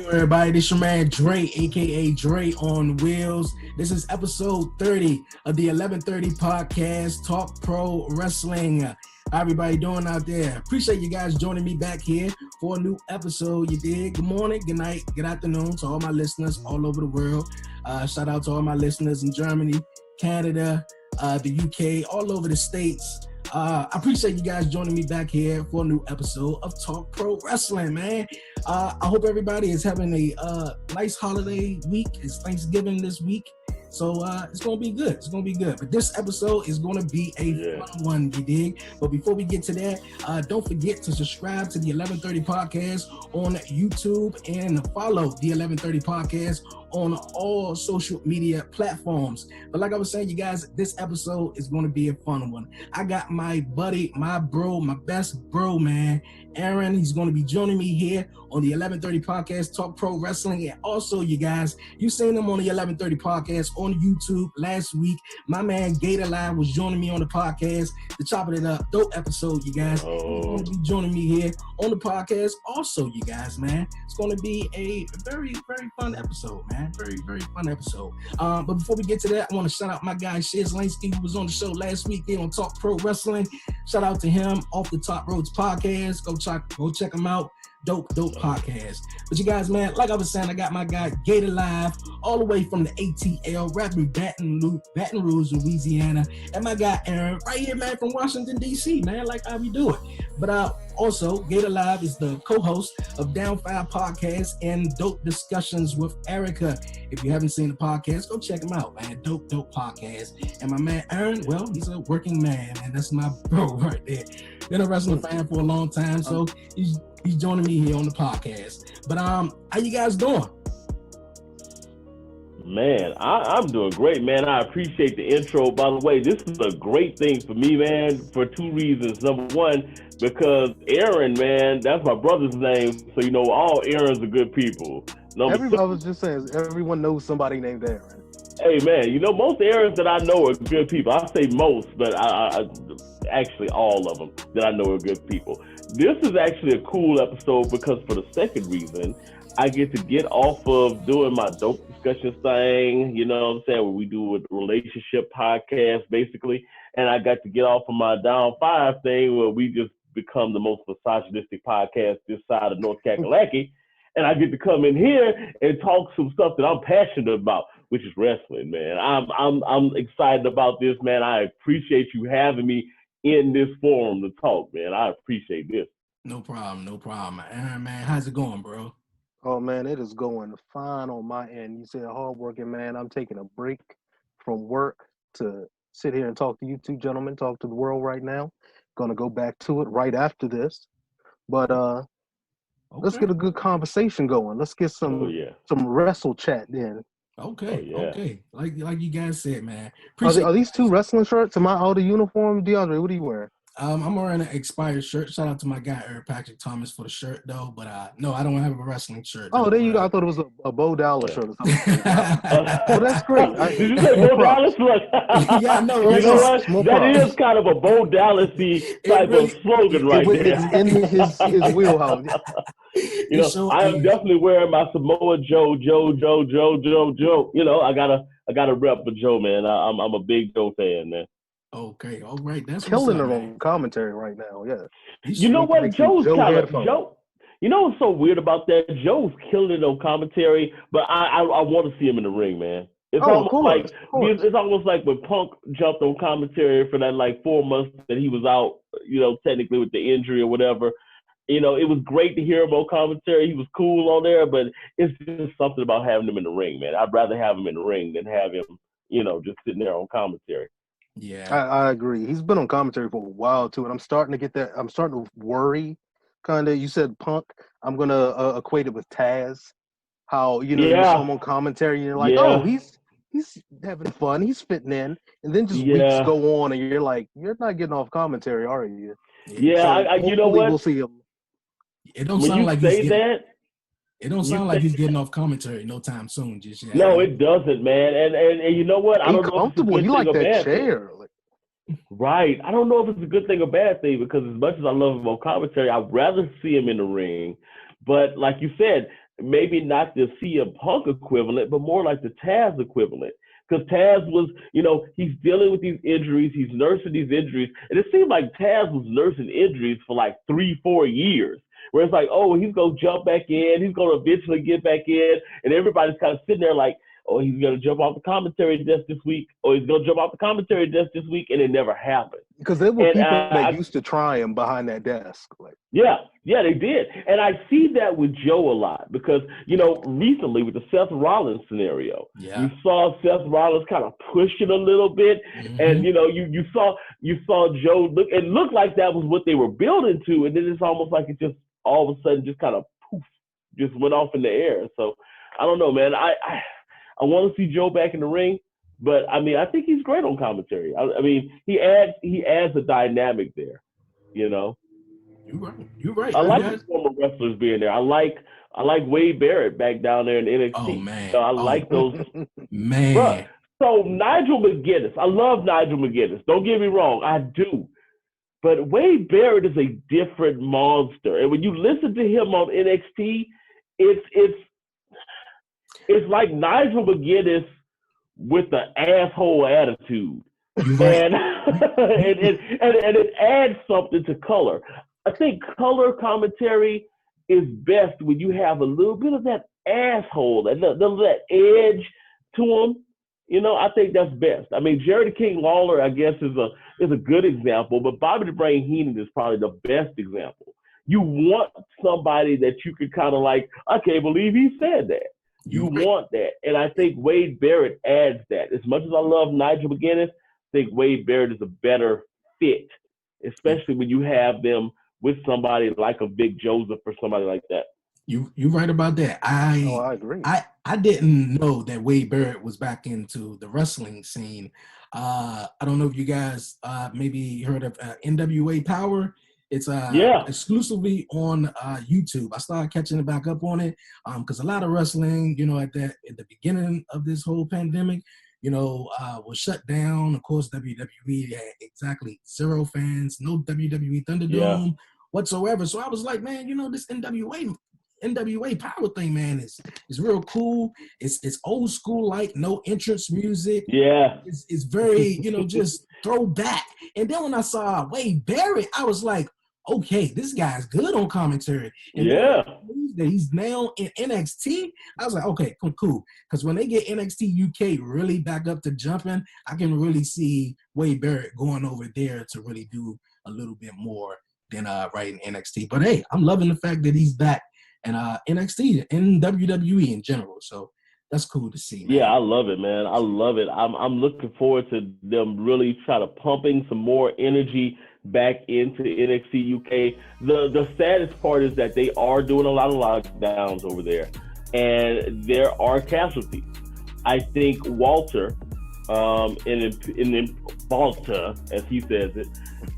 do, everybody? This your man Dre, aka Dre on Wheels. This is episode 30 of the 1130 podcast, Talk Pro Wrestling. How everybody doing out there? Appreciate you guys joining me back here for a new episode. You did. Good morning, good night, good afternoon to all my listeners all over the world. Shout out to all my listeners in Germany, Canada, the UK, all over the States. I appreciate you guys joining me back here for a new episode of Talk Pro Wrestling, man. I hope everybody is having a nice holiday week. It's Thanksgiving this week. So it's going to be good. It's going to be good. But this episode is going to be a fun one, you dig? But before we get to that, don't forget to subscribe to the 1130 podcast on YouTube and follow the 1130 podcast on all social media platforms. But like I was saying, you guys, this episode is going to be a fun one. I got my buddy, my bro, my best bro, man, Aaron. He's going to be joining me here on the 1130 podcast, Talk Pro Wrestling. And also, you guys, you seen him on the 1130 podcast on YouTube last week. My man Gator I was joining me on the podcast to chop it up. Dope episode, you guys. He's going to be joining me here on the podcast. Also, you guys, man, it's going to be a very, very fun episode, man. Very, very fun episode. But before we get to that, I want to shout out my guy Shiz Lansky, who was on the show last week here on Talk Pro Wrestling. Shout out to him, Off the Top Roads podcast. Go check him out. Dope podcast. But you guys, man, like I was saying, I got my guy Gatorlive all the way from the ATL, rapping Baton Rouge, Louisiana, and my guy Aaron right here, man, from Washington D.C. Man, like how we do it. But also, Gatorlive is the co-host of Down 5 Podcast and Dope Discussions with Erica. If you haven't seen the podcast, go check him out, man. Dope podcast. And my man Aaron, well, he's a working man, and that's my bro right there. Been a wrestling fan for a long time, so he's joining me here on the podcast. But how you guys doing? Man, I'm doing great, man. I appreciate the intro. By the way, this is a great thing for me, man, for two reasons. Number one, because Aaron, man, that's my brother's name, so you know all Aarons are good people. I was just saying, everyone knows somebody named Aaron. Hey, man, you know, most Aarons that I know are good people. I say most, but I actually all of them that I know are good people. This is actually a cool episode because for the second reason, I get to get off of doing my dope discussion thing, you know what I'm saying, where we do a relationship podcast, basically, and I got to get off of my Down 5 thing where we just become the most misogynistic podcast this side of North Kakalaki, and I get to come in here and talk some stuff that I'm passionate about, which is wrestling, man. I'm excited about this, man. I appreciate you having me in this forum to talk, man. I appreciate this. No problem. Aaron, man, how's it going, bro? Oh, man, it is going fine on my end. You said hardworking, man. I'm taking a break from work to sit here and talk to you two gentlemen, talk to the world right now. Going to go back to it right after this. But Let's get a good conversation going. Let's get some wrestle chat then. Okay. Like you guys said, man. Are these two wrestling shirts? Am I out of uniform? DeAndre, what are you wearing? I'm wearing an expired shirt. Shout out to my guy Eric Patrick Thomas for the shirt, though. But no, I don't have a wrestling shirt. Oh, there you go. I thought it was a Bo Dallas shirt or something. Well, that's great. Did you say Bo Dallas? Yeah, no. You know what? That is kind of a Bo Dallas-y type of slogan right there. It's in his wheelhouse. You know, I am definitely wearing my Samoa Joe. You know, I gotta rep for Joe, man. I'm a big Joe fan, man. Okay, all right. That's killing her on commentary right now. Yeah. You know what? Joe's kind of Joe. You know what's so weird about that? Joe's killing it on commentary, but I want to see him in the ring, man. It's almost like when Punk jumped on commentary for that like 4 months that he was out, you know, technically with the injury or whatever. You know, it was great to hear him on commentary. He was cool on there, but it's just something about having him in the ring, man. I'd rather have him in the ring than have him, you know, just sitting there on commentary. Yeah, I agree. He's been on commentary for a while too, and I'm starting to get that. I'm starting to worry. Kind of, you said Punk. I'm gonna equate it with Taz. How you saw him on commentary, and you're like, oh, he's having fun, he's fitting in, and then just weeks go on, and you're like, you're not getting off commentary, are you? Yeah, so you know what? We'll see him. It don't sound like he's getting. It don't sound like he's getting off commentary no time soon. Just yet. No, it doesn't, man. And you know what? I don't know if it's a good you like thing or that bad chair. Right. I don't know if it's a good thing or bad thing because as much as I love him on commentary, I'd rather see him in the ring. But like you said, maybe not the CM Punk equivalent, but more like the Taz equivalent. Because Taz was, he's dealing with these injuries, he's nursing these injuries, and it seemed like Taz was nursing injuries for like 3-4 years. Where it's like, oh, he's gonna jump back in, he's gonna eventually get back in, and everybody's kind of sitting there like, oh, he's gonna jump off the commentary desk this week, or he's gonna jump off the commentary desk this week, and it never happened. Because there were people that used to try him behind that desk. Like, yeah, they did. And I see that with Joe a lot because, recently with the Seth Rollins scenario, you saw Seth Rollins kind of push it a little bit. Mm-hmm. And, you saw Joe looked like that was what they were building to. And then it's almost like it just all of a sudden just kind of poof, just went off in the air. So I don't know, man. I want to see Joe back in the ring. But I mean, I think he's great on commentary. I mean, he adds a dynamic there, You're right. I like the former wrestlers being there. I like Wade Barrett back down there in NXT. Oh man, so I like those. Man. Bruh. So Nigel McGuinness, I love Nigel McGuinness. Don't get me wrong, I do. But Wade Barrett is a different monster, and when you listen to him on NXT, it's like Nigel McGuinness with the asshole attitude, and it adds something to color. I think color commentary is best when you have a little bit of that asshole, that edge to him. I think that's best. I mean, Jerry the King Lawler, I guess, is a good example, but Bobby the Brain Heenan is probably the best example. You want somebody that you could kind of like, I can't believe he said that. You want that. And I think Wade Barrett adds that. As much as I love Nigel McGuinness, I think Wade Barrett is a better fit, especially when you have them with somebody like a Big Joseph or somebody like that. You're right about that. I agree. I didn't know that Wade Barrett was back into the wrestling scene. I don't know if you guys maybe heard of NWA Power. It's exclusively on YouTube. I started catching it back up on it because a lot of wrestling, at the beginning of this whole pandemic, was shut down. Of course, WWE had exactly 0 fans, no WWE Thunderdome whatsoever. So I was like, man, this NWA Power thing, man, is real cool. It's old school, like no entrance music. Yeah, it's very just throwback. And then when I saw Wade Barrett, I was like, okay, this guy's good on commentary. And that he's now in NXT. I was like, okay, cool. Because when they get NXT UK really back up to jumping, I can really see Wade Barrett going over there to really do a little bit more than right in NXT. But hey, I'm loving the fact that he's back in NXT and WWE in general. So that's cool to see, man. Yeah, I love it, man. I love it. I'm looking forward to them really try to pumping some more energy back into NXT UK. The saddest part is that they are doing a lot of lockdowns over there, and there are casualties. I think Walter, in Volta, as he says it,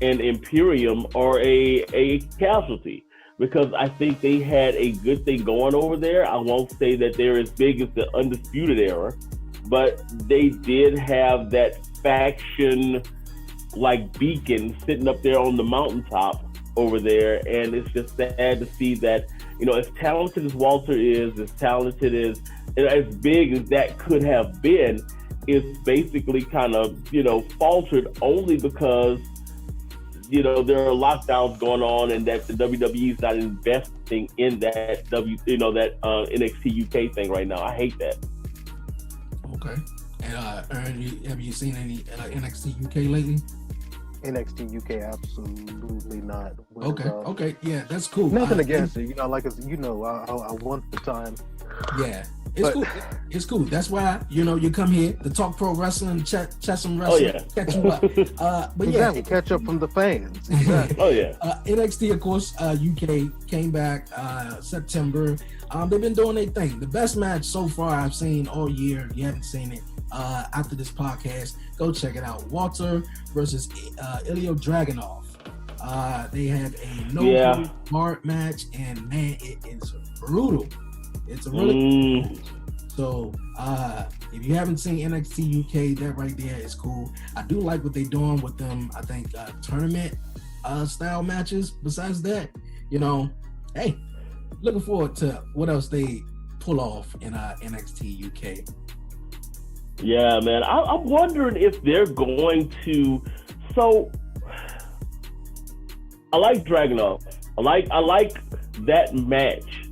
and Imperium are a casualty. Because I think they had a good thing going over there. I won't say that they're as big as the Undisputed Era, but they did have that faction like beacon sitting up there on the mountaintop over there. And it's just sad to see that, as talented as Walter is, as talented as big as that could have been, it's basically kind of, faltered only because there are lockdowns going on, and that the WWE is not investing in that NXT UK thing right now. I hate that. Okay. And Aaron, have you seen any NXT UK lately? NXT UK, absolutely not. Okay, yeah, that's cool. Nothing against it, I want the time. Yeah. It's cool. It's cool. That's why, you come here to talk pro wrestling, chat some wrestling, catch you up. But exactly. Catch up from the fans. Exactly. NXT, of course, UK came back September. They've been doing their thing. The best match so far I've seen all year. If you haven't seen it, after this podcast, go check it out. Walter versus Ilya Dragunov. They had a no mark match, and man, it is brutal. It's a really cool. So if you haven't seen NXT UK, that right there is cool. I do like what they're doing with them. I think tournament style matches. Besides that, hey, looking forward to what else they pull off in NXT UK. Yeah, man. I'm wondering if they're going to. So, I like Dragunov. I like that match,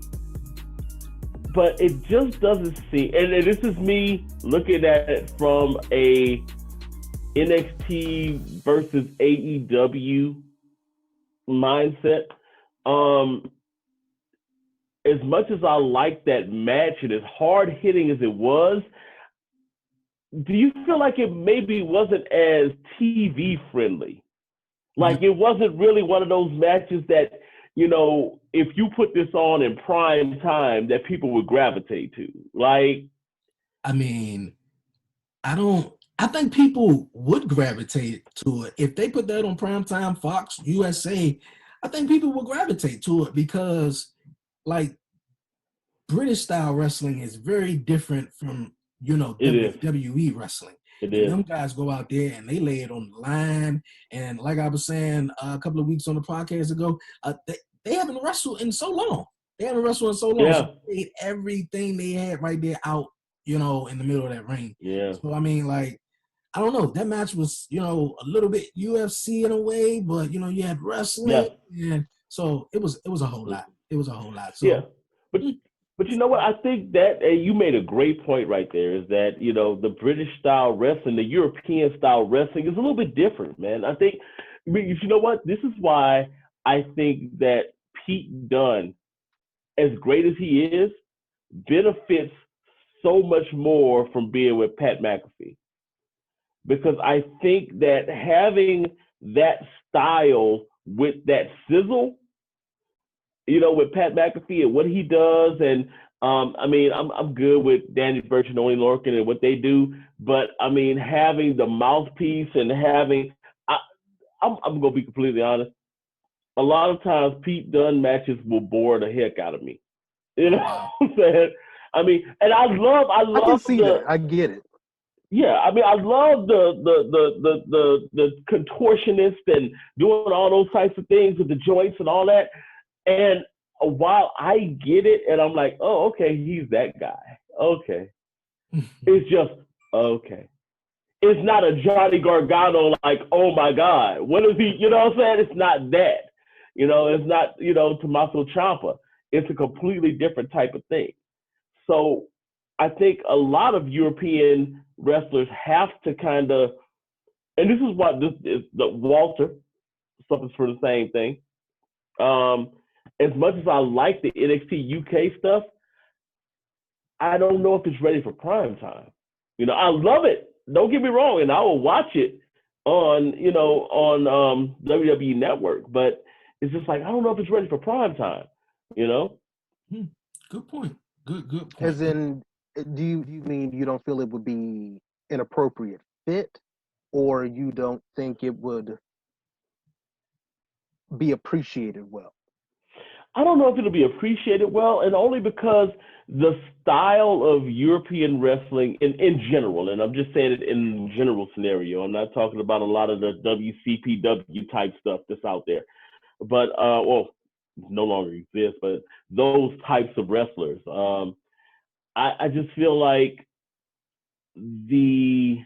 but it just doesn't seem. And this is me looking at it from a NXT versus AEW mindset. As much as I like that match and as hard hitting as it was, do you feel like it maybe wasn't as TV friendly? Like it wasn't really one of those matches that, you know, if you put this on in prime time, that people would gravitate to. Like, I mean, I think people would gravitate to it. If they put that on primetime Fox, USA, I think people would gravitate to it because, like, British style wrestling is very different from, WWE wrestling. And them guys go out there and they lay it on the line. And like I was saying a couple of weeks on the podcast ago, they haven't wrestled in so long. Yeah. So they laid everything they had right there out, in the middle of that ring. Yeah. So, I mean, like, I don't know. That match was, a little bit UFC in a way, but, you had wrestling. Yeah. And so it was a whole lot. It was a whole lot. So, yeah. But you know what? I think that you made a great point right there is that, the British style wrestling, the European style wrestling is a little bit different, man. I think, you know what? This is why I think that Pete Dunne, as great as he is, benefits so much more from being with Pat McAfee. Because I think that having that style with that sizzle, with Pat McAfee and what he does, and I mean, I'm good with Danny Burch and Oney Lorcan and what they do, but I mean, having the mouthpiece and having, I'm gonna be completely honest. A lot of times, Pete Dunne matches will bore the heck out of me. You know what I'm saying? I mean, and I can see that. I get it. Yeah, I mean, I love the contortionist and doing all those types of things with the joints and all that. And while I get it, and I'm like, oh, okay, he's that guy. Okay. It's just, okay. It's not a Johnny Gargano like, oh my God, what is he, you know what I'm saying? It's not that. It's not, Tommaso Ciampa. It's a completely different type of thing. So I think a lot of European wrestlers have to kind of, and this is what this is, the Walter suffers for the same thing. As much as I like the NXT UK stuff, I don't know if it's ready for prime time. I love it. Don't get me wrong, and I will watch it on WWE Network, but it's just like I don't know if it's ready for prime time. Good point. Good point. As in, do you mean you don't feel it would be an appropriate fit, or you don't think it would be appreciated well? I don't know if it'll be appreciated well, and only because the style of European wrestling in general, and I'm just saying it in general scenario, I'm not talking about a lot of the WCPW type stuff that's out there, but, no longer exists, but those types of wrestlers, I just feel like the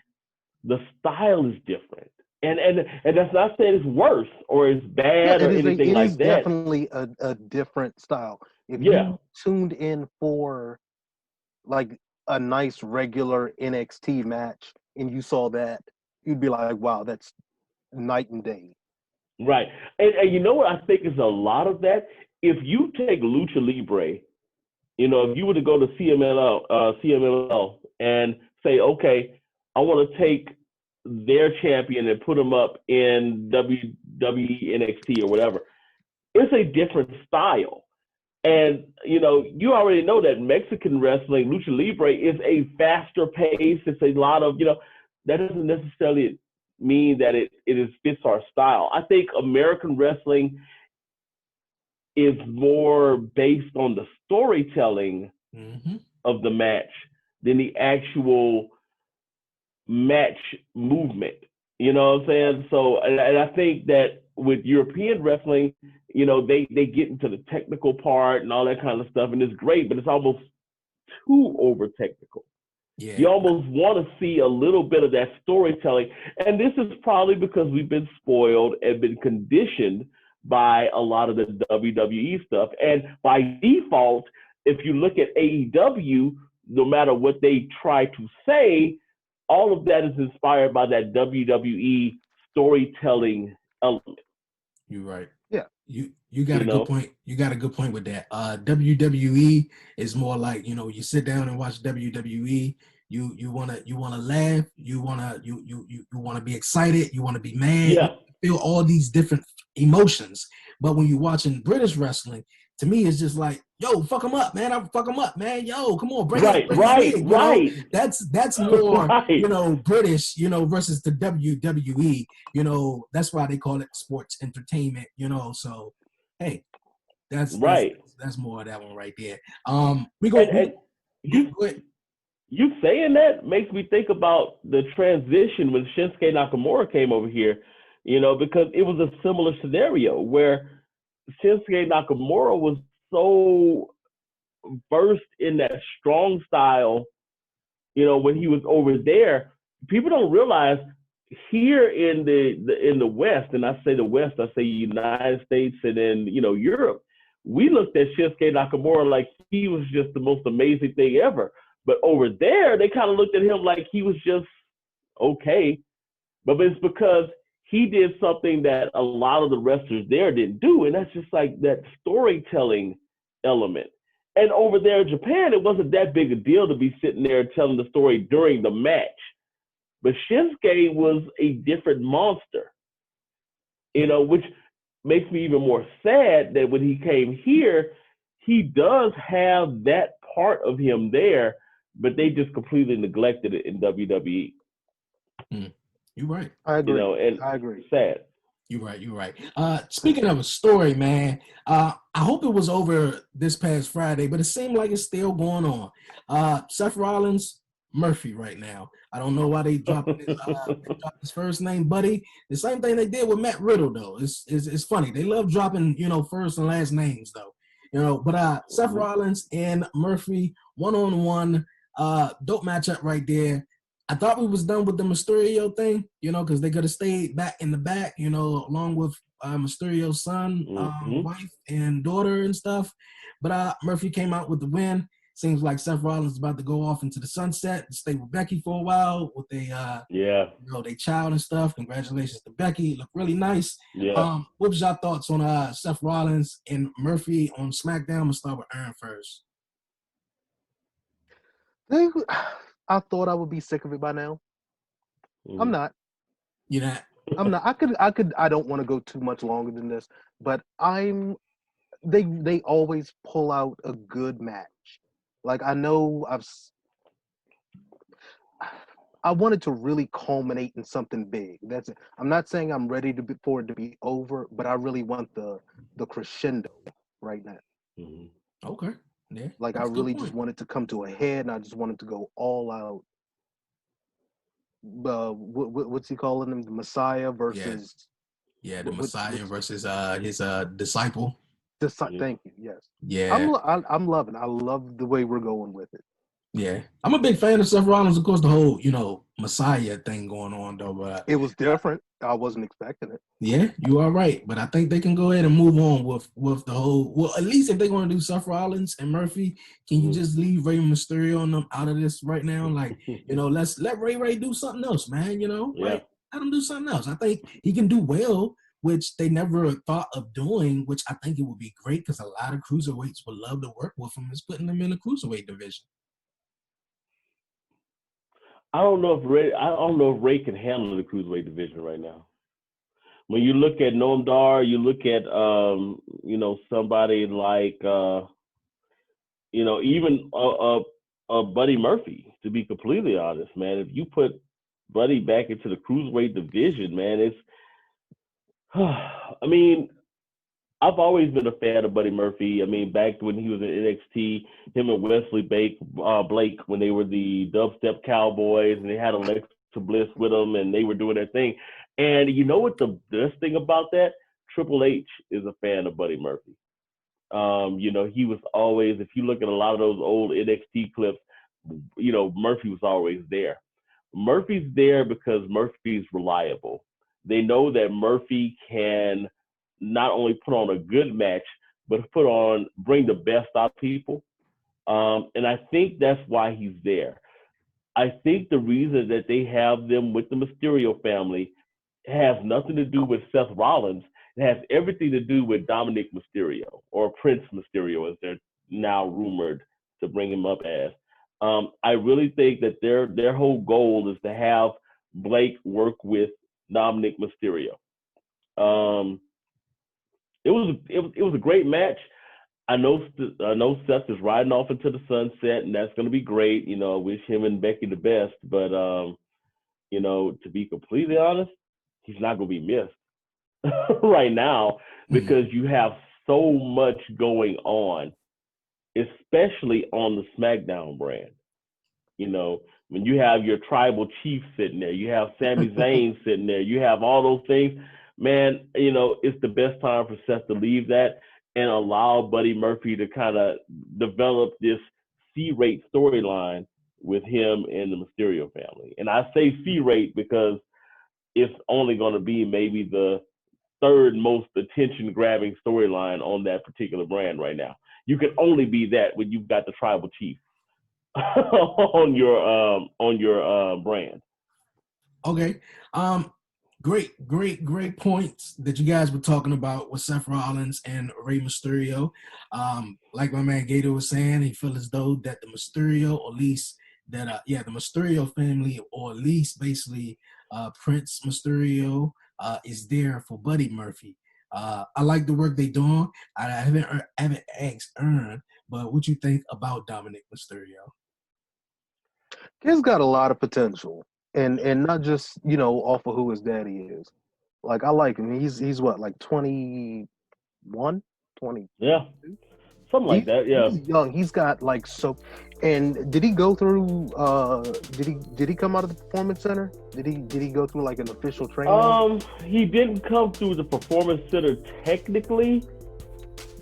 style is different. And that's not saying it's worse or it's bad or anything like that. It is definitely a different style. If you tuned in for like a nice regular NXT match and you saw that, you'd be like, wow, that's night and day. Right. And you know what I think is a lot of that? If you take Lucha Libre, if you were to go to CMLL and say, okay, I want to take their champion and put them up in WWE NXT or whatever, it's a different style. And, you already know that Mexican wrestling, Lucha Libre, is a faster pace. It's a lot of, that doesn't necessarily mean that it fits our style. I think American wrestling is more based on the storytelling of the match than the actual match movement. You know what I'm saying? So, and I think that with European wrestling, they get into the technical part and all that kind of stuff, and it's great, but it's almost too over technical. Yeah. You almost want to see a little bit of that storytelling. And this is probably because we've been spoiled and been conditioned by a lot of the WWE stuff. And by default, if you look at AEW, no matter what they try to say, all of that is inspired by that WWE storytelling element. You're right. Yeah. You got a good point. You got a good point with that. WWE is more like, you sit down and watch WWE. You wanna laugh. You wanna be excited. You wanna be mad. Yeah. You feel all these different emotions. But when you're watching British wrestling, to me, it's just like, yo, fuck them up, man. Fuck them up, man. Yo, come on, bring it big. That's more, Right. British, versus the WWE. That's why they call it sports entertainment. So, hey, that's Right. that's more of that one right there. And you Go ahead. you saying that makes me think about the transition when Shinsuke Nakamura came over here, because it was a similar scenario where Shinsuke Nakamura was so versed in that strong style, when he was over there. People don't realize here in the West, and I say the West, I say United States and then, Europe, we looked at Shinsuke Nakamura like he was just the most amazing thing ever. But over there, they kind of looked at him like he was just okay. But it's because he did something that a lot of the wrestlers there didn't do, and that's just like that storytelling element. And over there in Japan, it wasn't that big a deal to be sitting there telling the story during the match. But Shinsuke was a different monster, which makes me even more sad that when he came here, he does have that part of him there, but they just completely neglected it in WWE. You're right. I agree. And I agree. sad. You're right. Speaking of a story, man, I hope it was over this past Friday, but it seemed like it's still going on. Seth Rollins, Murphy right now. I don't know why they dropped his first name, Buddy. The same thing they did with Matt Riddle, though. It's funny. They love dropping, first and last names, though. But Seth Rollins and Murphy, one-on-one, dope matchup right there. I thought we was done with the Mysterio thing, because they could have stayed back in the back, along with Mysterio's son, wife, and daughter and stuff. But Murphy came out with the win. Seems like Seth Rollins is about to go off into the sunset and stay with Becky for a while with they child and stuff. Congratulations to Becky. Look really nice. Yeah. What was your thoughts on Seth Rollins and Murphy on SmackDown? We'll start with Aaron first. I thought I would be sick of it by now. I'm not. You're not? I'm not. I don't want to go too much longer than this, but they always pull out a good match. Like I know I wanted to really culminate in something big. That's it. I'm not saying I'm ready for it to be over, but I really want the crescendo right now. Mm-hmm. Okay. Yeah. Like I really just want it to come to a head, and I just want it to go all out. What's he calling him? The Messiah versus the Messiah versus his disciple. Thank you. Yes. Yeah. I'm loving. I love the way we're going with it. Yeah, I'm a big fan of Seth Rollins. Of course, the whole Messiah thing going on though, but it was different. I wasn't expecting it. Yeah, you are right, but I think they can go ahead and move on with the whole. Well, at least if they're going to do Seth Rollins and Murphy, can you just leave Rey Mysterio and them out of this right now? Like, let's let Ray do something else, man. Like, let him do something else. I think he can do well, which they never thought of doing. Which I think it would be great because a lot of cruiserweights would love to work with him. Is putting them in the cruiserweight division. I don't know if Ray can handle the cruiserweight division right now. When you look at Noam Dar, you look at somebody like even Buddy Murphy. To be completely honest, man, if you put Buddy back into the cruiserweight division, man, it's. I mean, I've always been a fan of Buddy Murphy. I mean, back when he was in NXT, him and Wesley Blake when they were the Dubstep Cowboys, and they had Alexa Bliss with them, and they were doing their thing. And you know what the best thing about that? Triple H is a fan of Buddy Murphy. He was always, if you look at a lot of those old NXT clips, Murphy was always there. Murphy's there because Murphy's reliable. They know that Murphy can not only put on a good match, but bring the best out of people. And I think that's why he's there. I think the reason that they have them with the Mysterio family has nothing to do with Seth Rollins. It has everything to do with Dominic Mysterio, or Prince Mysterio, as they're now rumored to bring him up as. I really think that their whole goal is to have Blake work with Dominic Mysterio. It was a great match. I know Seth is riding off into the sunset, and that's going to be great. I wish him and Becky the best, but to be completely honest, he's not going to be missed right now because you have so much going on, especially on the SmackDown brand. When you have your tribal chief sitting there, you have Sami Zayn sitting there, you have all those things, man, it's the best time for Seth to leave that and allow Buddy Murphy to kind of develop this C-rate storyline with him and the Mysterio family. And I say C-rate because it's only going to be maybe the third most attention-grabbing storyline on that particular brand right now. You can only be that when you've got the tribal chief on your brand. Okay. Great points that you guys were talking about with Seth Rollins and Rey Mysterio. Like my man Gator was saying, he feels as though that the Mysterio, or at least that the Mysterio family, or at least basically Prince Mysterio, is there for Buddy Murphy. I like the work they're doing. I haven't asked Ern, but what you think about Dominic Mysterio? He's got a lot of potential. And not just, off of who his daddy is. Like, I like him. He's what, like 21, 20? Yeah, something like that. Yeah, he's young. He's got like so. And did he go through? Did he come out of the performance center? Did he go through like an official training? He didn't come through the performance center technically,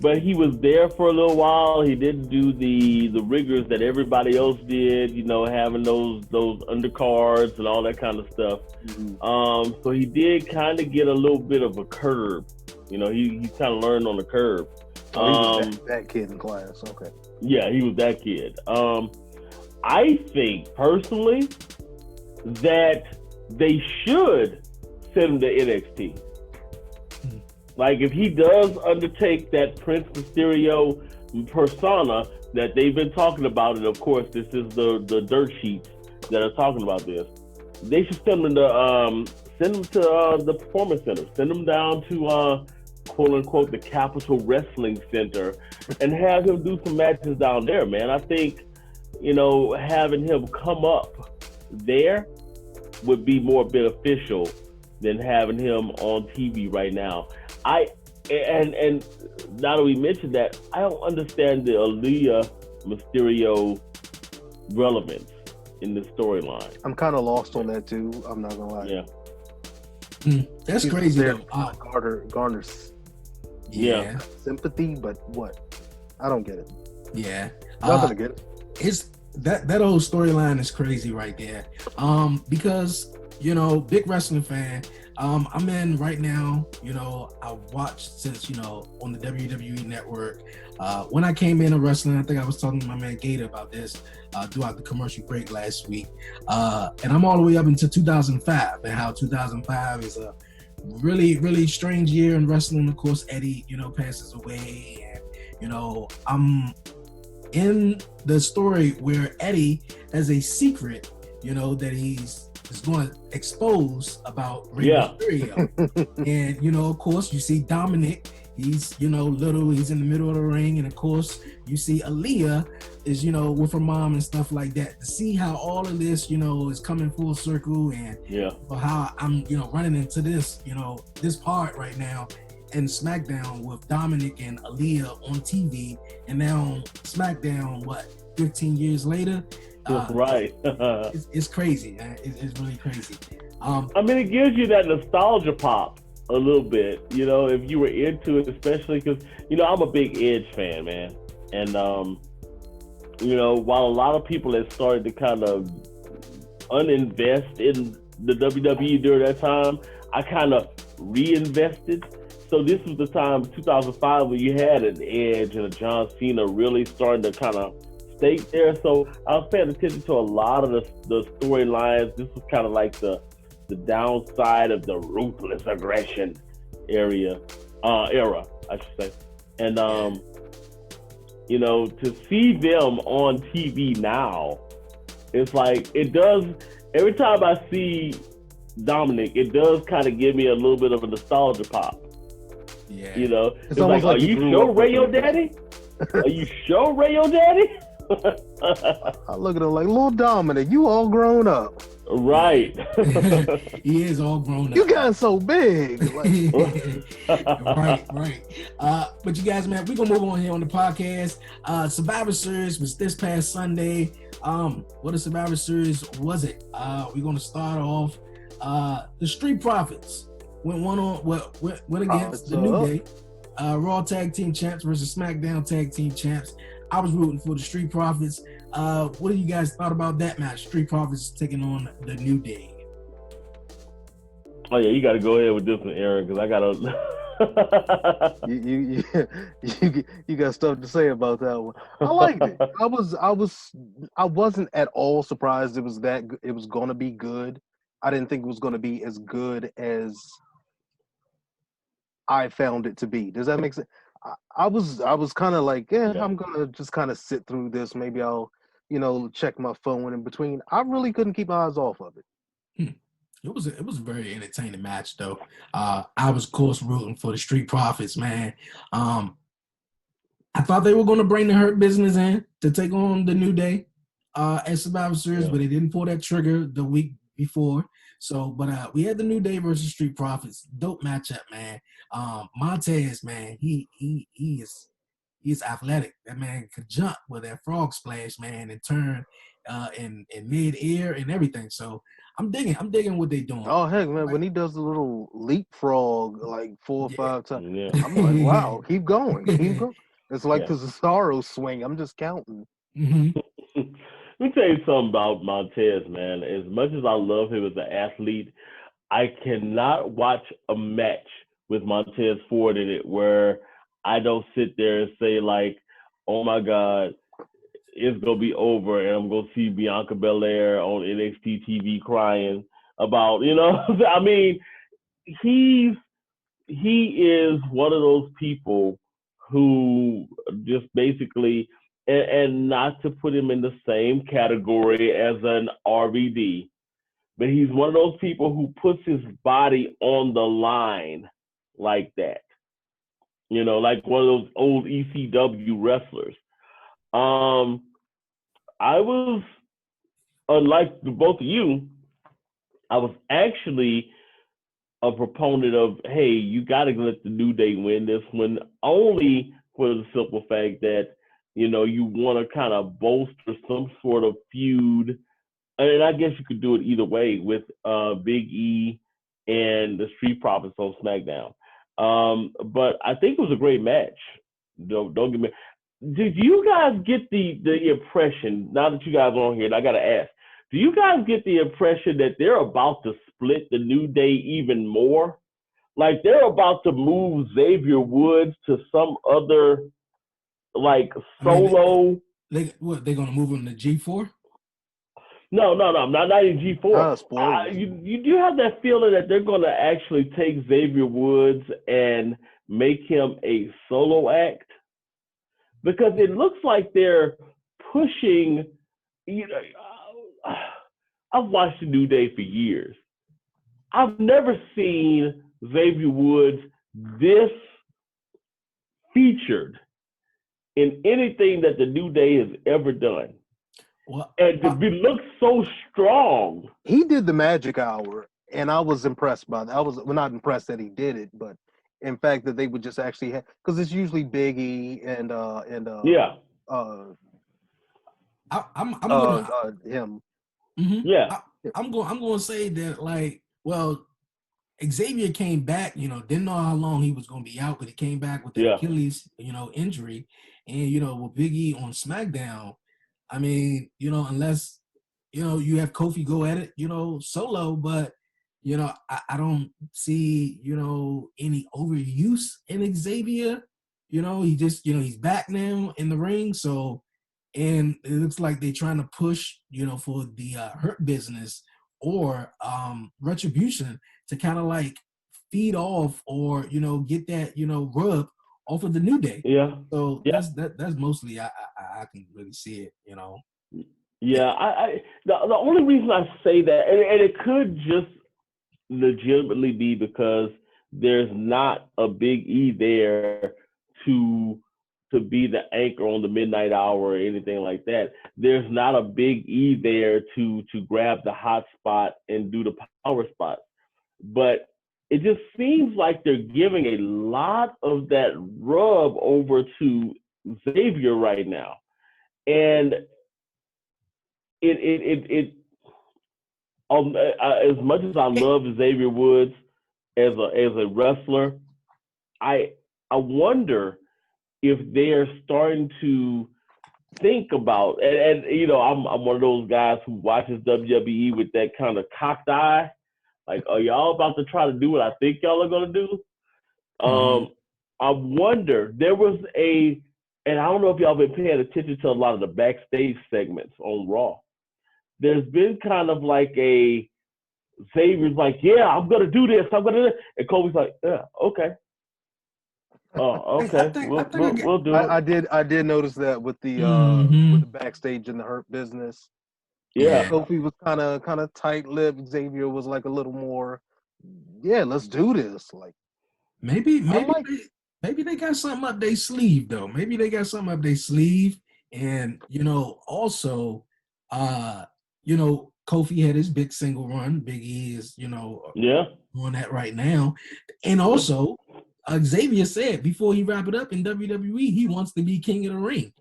but he was there for a little while. He didn't do the rigors that everybody else did, having those undercards and all that kind of stuff. Mm-hmm. So he did kind of get a little bit of a curb. He kind of learned on the curb. He was that kid in class. Okay. Yeah, he was that kid. I think personally that they should send him to NXT. Like, if he does undertake that Prince Mysterio persona that they've been talking about, and of course this is the dirt sheets that are talking about this, they should send him to the Performance Center. Send him down to quote unquote the Capital Wrestling Center and have him do some matches down there, man. I think, having him come up there would be more beneficial than having him on TV right now. And now that we mentioned that, I don't understand the Aaliyah Mysterio relevance in the storyline. I'm kind of lost on that too. I'm not gonna lie. Yeah, that's crazy though. Garner's sympathy, but what? I don't get it. Yeah, not gonna get it. It's that whole storyline is crazy right there. Because big wrestling fan. I'm in right now, I watched since, on the WWE network. When I came into wrestling, I think I was talking to my man Gator about this throughout the commercial break last week. And I'm all the way up into 2005 and how 2005 is a really, really strange year in wrestling. Of course, Eddie, passes away. And, I'm in the story where Eddie has a secret, that is going to expose about Rey Mysterio. And, of course, you see Dominic, he's, little, he's in the middle of the ring. And, of course, you see Aaliyah is, with her mom and stuff like that. To see how all of this, is coming full circle and how I'm, running into this, this part right now in SmackDown with Dominic and Aaliyah on TV. And now on SmackDown, 15 years later? Right. It's crazy. It's really crazy. It gives you that nostalgia pop a little bit. You know, if you were into it, especially because I'm a big Edge fan, man, and while a lot of people had started to kind of uninvest in the WWE during that time, I kind of reinvested. So this was the time, 2005, when you had an Edge and a John Cena really starting to kind of stake there. So I was paying attention to a lot of the storylines. This was kind of like the downside of the ruthless aggression era, I should say. And to see them on TV now, it's like it does. Every time I see Dominic, it does kind of give me a little bit of a nostalgia pop. Yeah. It's like, are you sure Rayo Daddy? Are you sure Rayo Daddy? I look at him like, little Dominic, you all grown up. Right. He is all grown up. You got so big. Right. But you guys, man, we're going to move on here on the podcast. Survivor Series was this past Sunday. What a Survivor Series was it? We're going to start off. The Street Profits went against the New Day. Raw Tag Team Champs versus SmackDown Tag Team Champs. I was rooting for the Street Profits. What do you guys thought about that match? Street Profits taking on the New Day. Oh yeah, you got to go ahead with this one, Aaron, because I got to. you got stuff to say about that one. I liked it. I wasn't at all surprised it was going to be good. I didn't think it was going to be as good as I found it to be. Does that make sense? I was kind of like, I'm gonna just kind of sit through this. Maybe I'll, check my phone in between. I really couldn't keep my eyes off of it. It was a very entertaining match, though. I was, of course, rooting for the Street Profits, man. I thought they were going to bring the Hurt Business in to take on the New Day at Survivor Series, but they didn't pull that trigger the week before. So, but we had the New Day versus Street Profits. Dope matchup, man. Montez, man, he is athletic. That man could jump with that frog splash, man, and turn in mid-air and everything. So I'm digging what they doing. Oh heck, man, when he does the little leapfrog like 4 or 5 times, I'm like, wow, keep going. It's like the Cesaro swing. I'm just counting. Mm-hmm. Let me tell you something about Montez, man. As much as I love him as an athlete, I cannot watch a match with Montez Ford in it where I don't sit there and say, like, oh my God, it's going to be over and I'm going to see Bianca Belair on NXT TV crying about, I mean, he is one of those people who just basically, and not to put him in the same category as an RVD, but he's one of those people who puts his body on the line like that. Like one of those old ECW wrestlers. I was, unlike both of you, I was actually a proponent of, hey, you got to let the New Day win this one, only for the simple fact that, you want to kind of bolster some sort of feud. And I guess you could do it either way with Big E and the Street Profits on SmackDown. But I think it was a great match. Don't get me. Did you guys get the impression, now that you guys are on here, and I got to ask, do you guys get the impression that they're about to split the New Day even more? Like they're about to move Xavier Woods to some other, like, solo. They're going to move him to G4? No, not in G4. You do have that feeling that they're going to actually take Xavier Woods and make him a solo act? Because it looks like they're pushing, I've watched the New Day for years. I've never seen Xavier Woods this featured in anything that the New Day has ever done. Well, and to look so strong. He did the Magic Hour, and I was impressed by that. I was not impressed that he did it, but in fact that they would just actually have, because it's usually Big E and him. Mm-hmm. Yeah, I'm going to say that, like, well, Xavier came back, didn't know how long he was going to be out, but he came back with that Achilles, injury. And, with Big E on SmackDown, I mean, unless, you have Kofi go at it, solo, but, I don't see, any overuse in Xavier. He just, he's back now in the ring. So, and it looks like they're trying to push, for the Hurt Business or Retribution to kind of like feed off or, get that, rub off of the New Day. Yeah. So that's mostly I can really see it, Yeah, the only reason I say that, and it could just legitimately be because there's not a Big E there to be the anchor on the midnight hour or anything like that. There's not a Big E there to grab the hot spot and do the power spots. But it just seems like they're giving a lot of that rub over to Xavier right now. And as much as I love Xavier Woods as a wrestler, I wonder if they're starting to think about, and I'm one of those guys who watches WWE with that kind of cocked eye, like, are y'all about to try to do what I think y'all are gonna do? I wonder, there was and I don't know if y'all been paying attention to a lot of the backstage segments on Raw. There's been kind of like Xavier's like, yeah, I'm going to do this. And Kobe's like, yeah, okay. Oh, okay. We'll do it. I did notice that with the backstage in the Hurt Business. Yeah. Kofi was kind of tight-lipped. Xavier was like a little more, yeah, let's do this. Like maybe they got something up their sleeve though. Maybe they got something up their sleeve, and also, Kofi had his big single run. Big E is, on that right now. And also, Xavier said before he wrap it up in WWE, he wants to be king of the ring.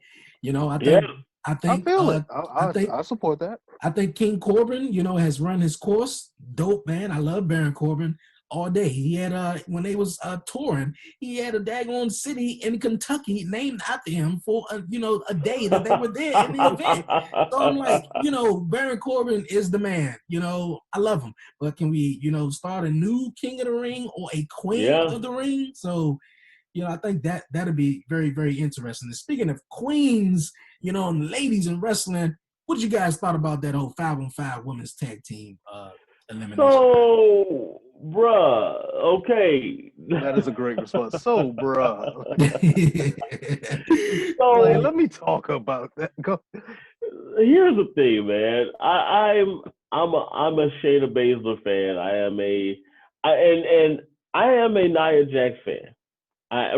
I feel it. I support that. I think King Corbin, has run his course. Dope, man. I love Baron Corbin all day. He had when they was touring, he had a daggone city in Kentucky named after him for a day that they were there in the event. So I'm like, Baron Corbin is the man. I love him. But can we, start a new King of the Ring or a Queen of the Ring? So, I think that'd be very, very interesting. And speaking of queens, and ladies in wrestling, what you guys thought about that whole 5-on-5 women's tag team elimination? So, bruh, okay. That is a great response. So, bruh. So, let me talk about that. Go. Here's the thing, man. I'm a Shayna Baszler fan. I am a Nia Jax fan.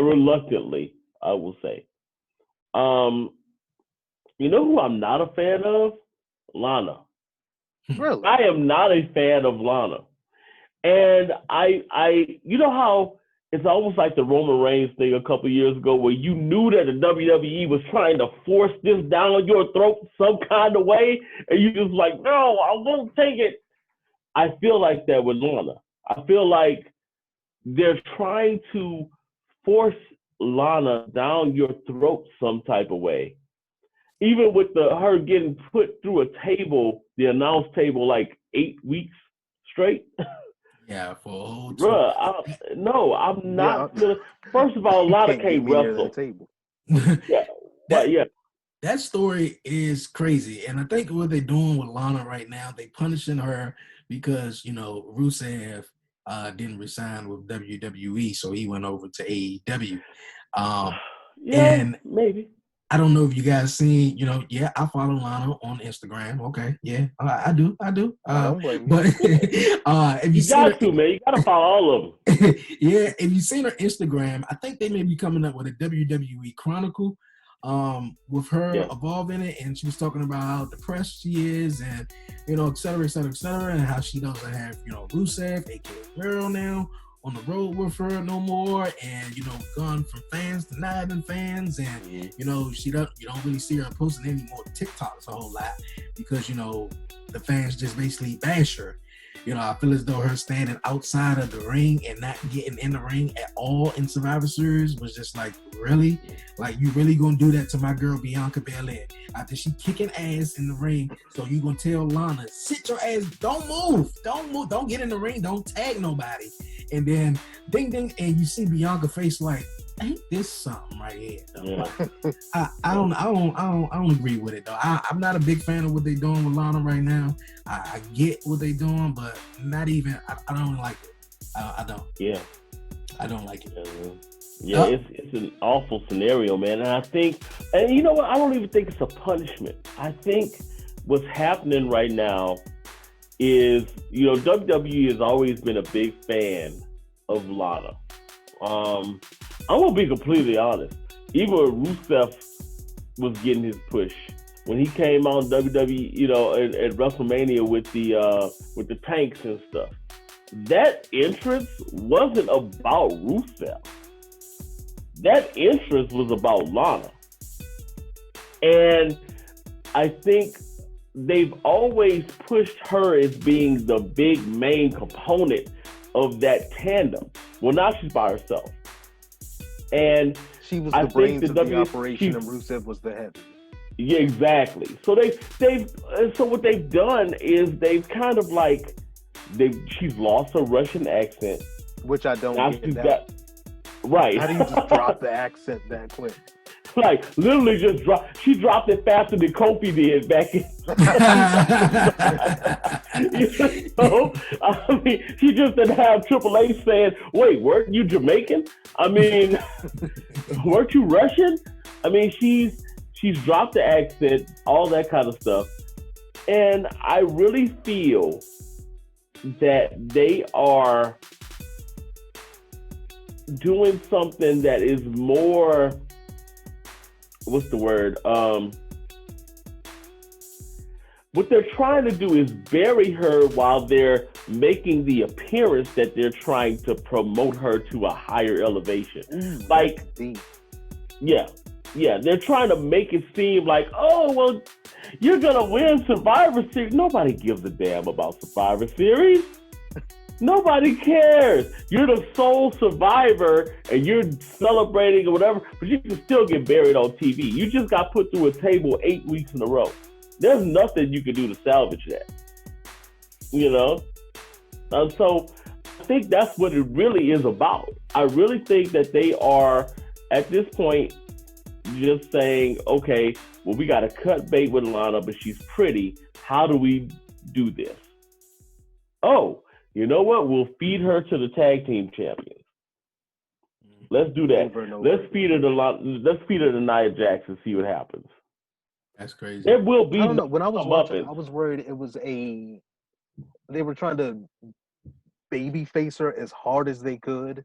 Reluctantly, I will say. You know who I'm not a fan of? Lana. Really? I am not a fan of Lana. And I how it's almost like the Roman Reigns thing a couple years ago where you knew that the WWE was trying to force this down your throat some kind of way, and you just like, no, I won't take it. I feel like that with Lana. I feel like they're trying to force Lana down your throat some type of way. Even with her getting put through a table, the announce table, like 8 weeks straight. Yeah, for a whole no, I'm not gonna. First of all, Lana can't wrestle. That story is crazy, and I think what they're doing with Lana right now, they punishing her because Rusev didn't resign with WWE, so he went over to AEW. And maybe. I don't know if you guys seen, I follow Lana on Instagram. Okay, yeah, I do. I don't blame you. But if you got to, man, you got to follow all of them. Yeah, if you've seen her Instagram, I think they may be coming up with a WWE Chronicle with her involved in it, and she was talking about how depressed she is, and et cetera, et cetera, et cetera, and how she doesn't have Rusev, aka Girl, now on the road with her no more, and gone from fans to not having fans, and you don't really see her posting any more TikToks a whole lot because the fans just basically bash her. I feel as though her standing outside of the ring and not getting in the ring at all in Survivor Series was just like, really? Like, you really gonna do that to my girl Bianca Belair after she kicking ass in the ring? So you gonna tell Lana, sit your ass, don't move, don't get in the ring, don't tag nobody. And then ding ding, and you see Bianca face like, ain't this something right here? Yeah. I don't agree with it though. I'm not a big fan of what they're doing with Lana right now. I get what they're doing, but not even. I don't like it. I don't. Yeah. I don't like it. Yeah, it's an awful scenario, man. And I think, and you know what? I don't even think it's a punishment. I think what's happening right now is, WWE has always been a big fan of Lana. I'm gonna be completely honest. Even when Rusev was getting his push, when he came on WWE, at WrestleMania with the tanks and stuff, that entrance wasn't about Rusev. That entrance was about Lana. And I think they've always pushed her as being the big main component of that tandem. Well, now she's by herself. And she was the brains of the operation, and Rusev was the head. Yeah, exactly. So so what they've done is they've kind of like she's lost her Russian accent, which I don't get. Right. How do you just drop the accent that quick? Like, literally just she dropped it faster than Kofi did back in. I mean, she just didn't have Triple H saying, wait, weren't you Jamaican? I mean, weren't you Russian? I mean, she's dropped the accent, all that kind of stuff. And I really feel that they are doing something that is more, what's the word? What they're trying to do is bury her while they're making the appearance that they're trying to promote her to a higher elevation. Yeah, they're trying to make it seem like, oh, well, you're gonna win Survivor Series. Nobody gives a damn about Survivor Series. Nobody cares. You're the sole survivor and you're celebrating or whatever, but you can still get buried on TV. You just got put through a table 8 weeks in a row. There's nothing you can do to salvage that. So I think that's what it really is about. I really think that they are, at this point, just saying, okay, well, we got to cut bait with Lana, but she's pretty. How do we do this? Oh, you know what? We'll feed her to the tag team champions. Let's do that. Let's feed her to Nia Jax and see what happens. That's crazy. There will be. I don't know. When I was watching, I was worried they were trying to baby face her as hard as they could,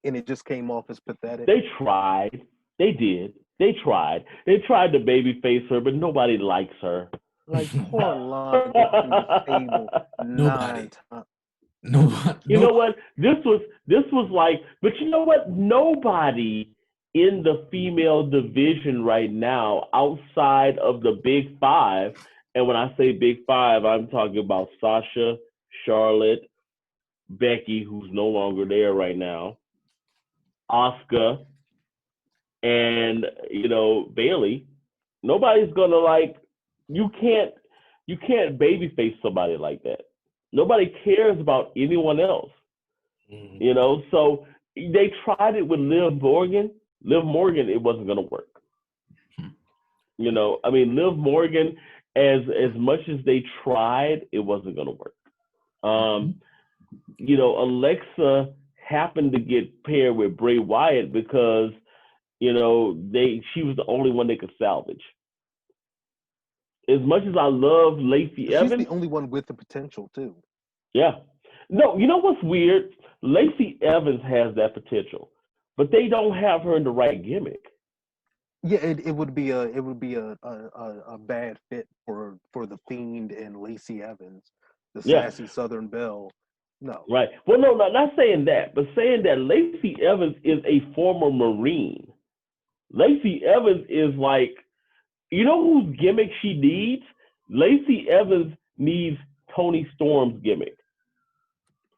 and it just came off as pathetic. They tried. They did. They tried. They tried to baby face her, but nobody likes her. Like, poor Lana got through the table nobody. You know what? This was like, but you know what? Nobody in the female division right now, outside of the Big Five, and when I say Big Five, I'm talking about Sasha, Charlotte, Becky, who's no longer there right now, Asuka, and Bailey. Nobody's gonna like. You can't babyface somebody like that. Nobody cares about anyone else. Mm-hmm. So they tried it with Liv Morgan. Liv Morgan, it wasn't going to work. Liv Morgan, as much as they tried, it wasn't going to work. Alexa happened to get paired with Bray Wyatt because, she was the only one they could salvage. As much as I love Lacey Evans, she's the only one with the potential too. Yeah. No, you know what's weird? Lacey Evans has that potential, but they don't have her in the right gimmick. Yeah, it would be a bad fit for the Fiend and Lacey Evans, the sassy Southern Belle. No. Right. Well, no, not saying that, but saying that Lacey Evans is a former Marine. Lacey Evans is like, you know whose gimmick she needs? Lacey Evans needs Tony Storm's gimmick.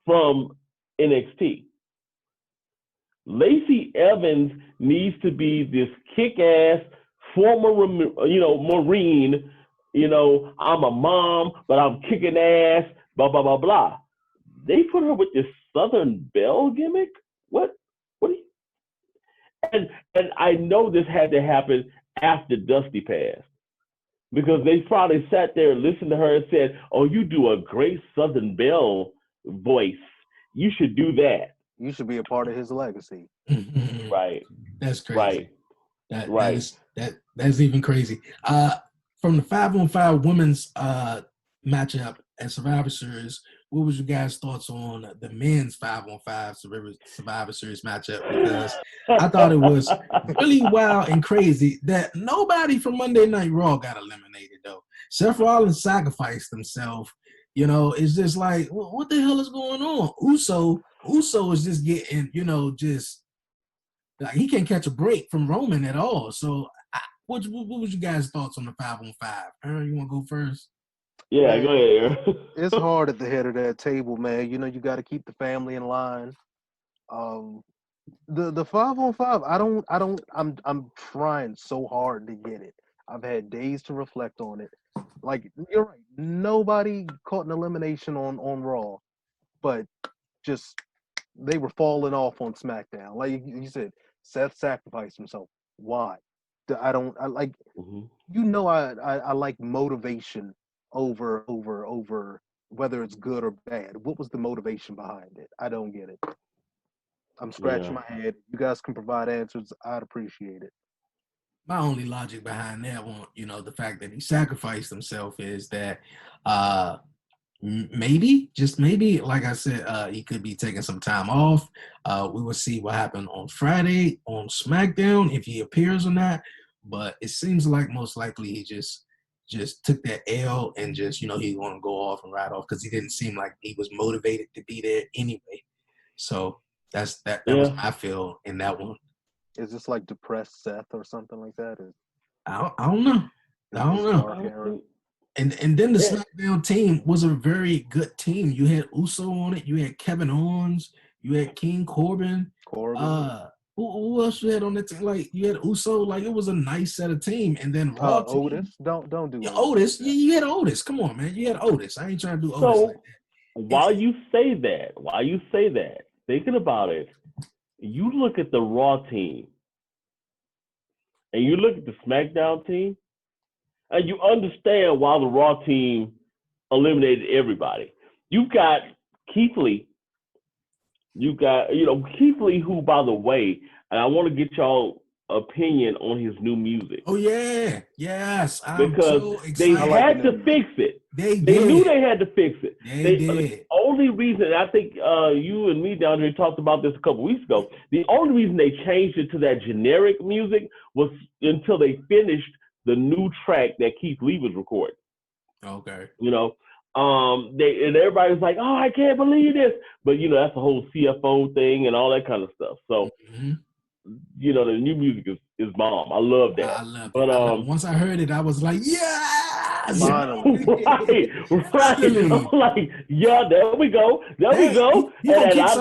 from NXT. Lacey Evans needs to be this kick-ass former, Marine. I'm a mom, but I'm kicking ass. Blah blah blah blah. They put her with this Southern Belle gimmick. What? What? And I know this had to happen after Dusty passed, because they probably sat there and listened to her and said, "Oh, you do a great Southern Belle voice. You should do that. You should be a part of his legacy." Right. That's crazy. Right. That's even crazy. From the 5-on-5 women's matchup at Survivor Series, what was your guys' thoughts on the men's 5-on-5 Survivor Series matchup? Because I thought it was really wild and crazy that nobody from Monday Night Raw got eliminated, though. Seth Rollins sacrificed himself. It's just like, what the hell is going on? Uso is just getting, just like he can't catch a break from Roman at all. So, what was your guys' thoughts on the 5-on-5? Aaron, you want to go first? Yeah, Man, go ahead, Aaron. It's hard at the head of that table, man. You got to keep the family in line. The 5-on-5, I'm trying so hard to get it. I've had days to reflect on it. Like, you're right. Nobody caught an elimination on Raw, but just they were falling off on SmackDown. Like you said, Seth sacrificed himself. Why? I like. I like motivation over whether it's good or bad. What was the motivation behind it? I don't get it. I'm scratching my head. You guys can provide answers. I'd appreciate it. My only logic behind that one, the fact that he sacrificed himself is that maybe, just maybe, like I said, he could be taking some time off. We will see what happened on Friday on SmackDown, if he appears or not. But it seems like most likely he just took that L and just, he's going to go off and ride off, because he didn't seem like he was motivated to be there anyway. So that was my feel in that one. Is this like depressed Seth or something like that? I don't know. I don't know. And then the SmackDown team was a very good team. You had Uso on it. You had Kevin Owens. You had King Corbin. Who else you had on that team? Like, you had Uso. Like, it was a nice set of team. And then Raw team. Otis. Don't do Otis. You had Otis. Come on, man. You had Otis. I ain't trying to do Otis like that. While you say that, thinking about it, you look at the Raw team and you look at the SmackDown team, and you understand why the Raw team eliminated everybody. You've got Keith Lee. You've got, Keith Lee, who, by the way, and I want to get y'all opinion on his new music. Oh, yeah. Yes. Because they had to fix it. They knew they had to fix it. They did. The only reason, I think you and me down here talked about this a couple weeks ago, the only reason they changed it to that generic music was until they finished the new track that Keith Lee was recording. Okay. And everybody's like, "Oh, I can't believe this," but that's the whole CFO thing and all that kind of stuff. So, the new music is bomb. I love that. I love it. But once I heard it, I was like, yes! Right. I'm like, yeah, there we go. And I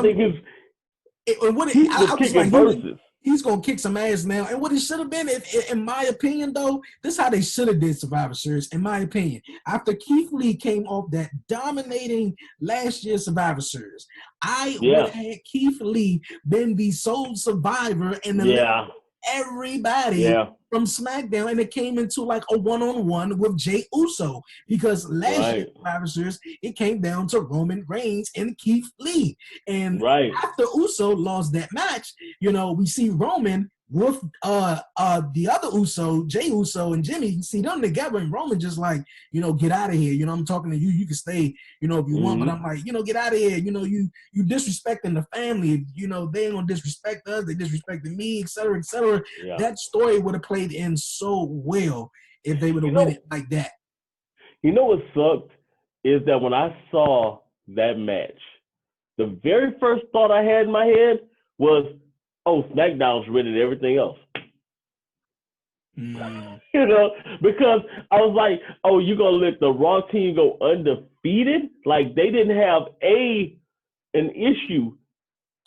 think he's kicking verses. He's going to kick some ass now. And what it should have been, in my opinion, though, this is how they should have did Survivor Series, in my opinion. After Keith Lee came off that dominating last year's Survivor Series, I would have had Keith Lee been the sole survivor and everybody from SmackDown, and it came into like a one-on-one with Jey Uso, because last year's Survivor Series, it came down to Roman Reigns and Keith Lee. And after Uso lost that match, we see Roman with the other Uso, Jey Uso and Jimmy. You see them together, and Roman just like, get out of here. I'm talking to you. You can stay, if you want. But I'm like, get out of here. You disrespecting the family. They ain't gonna disrespect us. They disrespecting me, et cetera, et cetera. Yeah. That story would have played in so well if they would have won it like that. What sucked is that when I saw that match, the very first thought I had in my head was, oh, SmackDown's winning everything else. Because I was like, oh, you're going to let the Raw team go undefeated? Like, they didn't have a an issue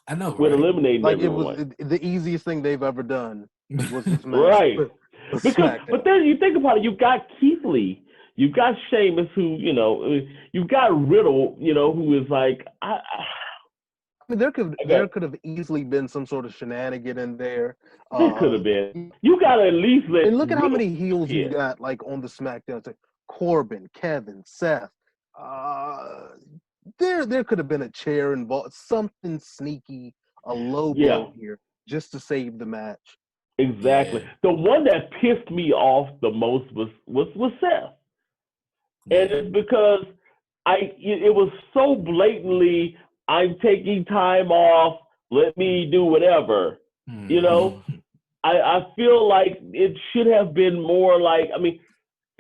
I know, with right? eliminating Like it everyone. was the easiest thing they've ever done was this match. Right. With Because, SmackDown. but then you think about it, you've got Keith Lee, you've got Sheamus, who, you've got Riddle, who is like, I mean, there could have easily been some sort of shenanigan in there. There could have been. You got to at least let. And look at how Riddle many heels you hit. got, like on the SmackDown. It's like Corbin, Kevin, Seth. There could have been a chair involved, something sneaky, a low blow here, just to save the match. Exactly. Yeah. The one that pissed me off the most was Seth, and it's because it was so blatantly, I'm taking time off. Let me do whatever. I feel like it should have been more like, I mean,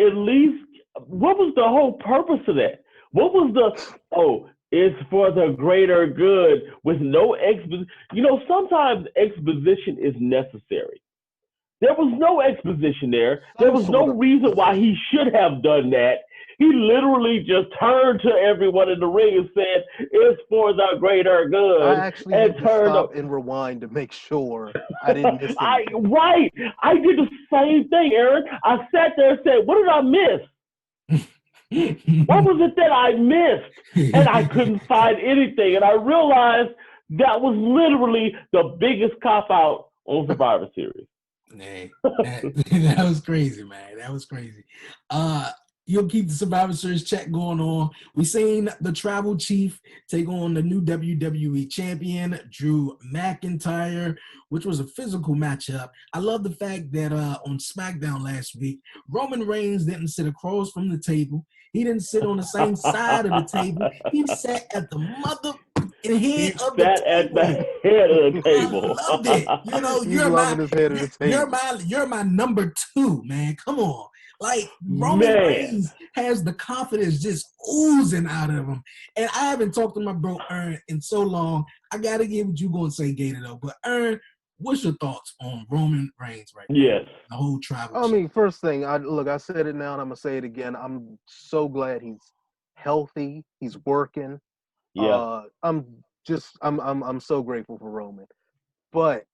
at least, what was the whole purpose of that? What was it's for the greater good with no exposition. Sometimes exposition is necessary. There was no exposition there. There was no reason why he should have done that. He literally just turned to everyone in the ring and said, it's for the greater good. I actually had to stop and rewind to make sure I didn't miss anything. Right. I did the same thing, Aaron. I sat there and said, what did I miss? What was it that I missed? And I couldn't find anything. And I realized that was literally the biggest cop-out on Survivor Series. Hey, that was crazy, man. That was crazy. You'll keep the Survivor Series chat going on. We seen the Tribal Chief take on the new WWE champion, Drew McIntyre, which was a physical matchup. I love the fact that on SmackDown last week, Roman Reigns didn't sit across from the table. He didn't sit on the same side of the table. He sat at the head of the table. I loved it. You're my number two, man. Come on. Like, Roman Reigns has the confidence just oozing out of him. And I haven't talked to my bro Ern in so long. I got to give what you going to say, Gator, though. But Ern, what's your thoughts on Roman Reigns right now? Yes. The whole tribal. I mean, first thing, I said it now and I'm going to say it again. I'm so glad he's healthy. He's working. Yeah. I'm so grateful for Roman. But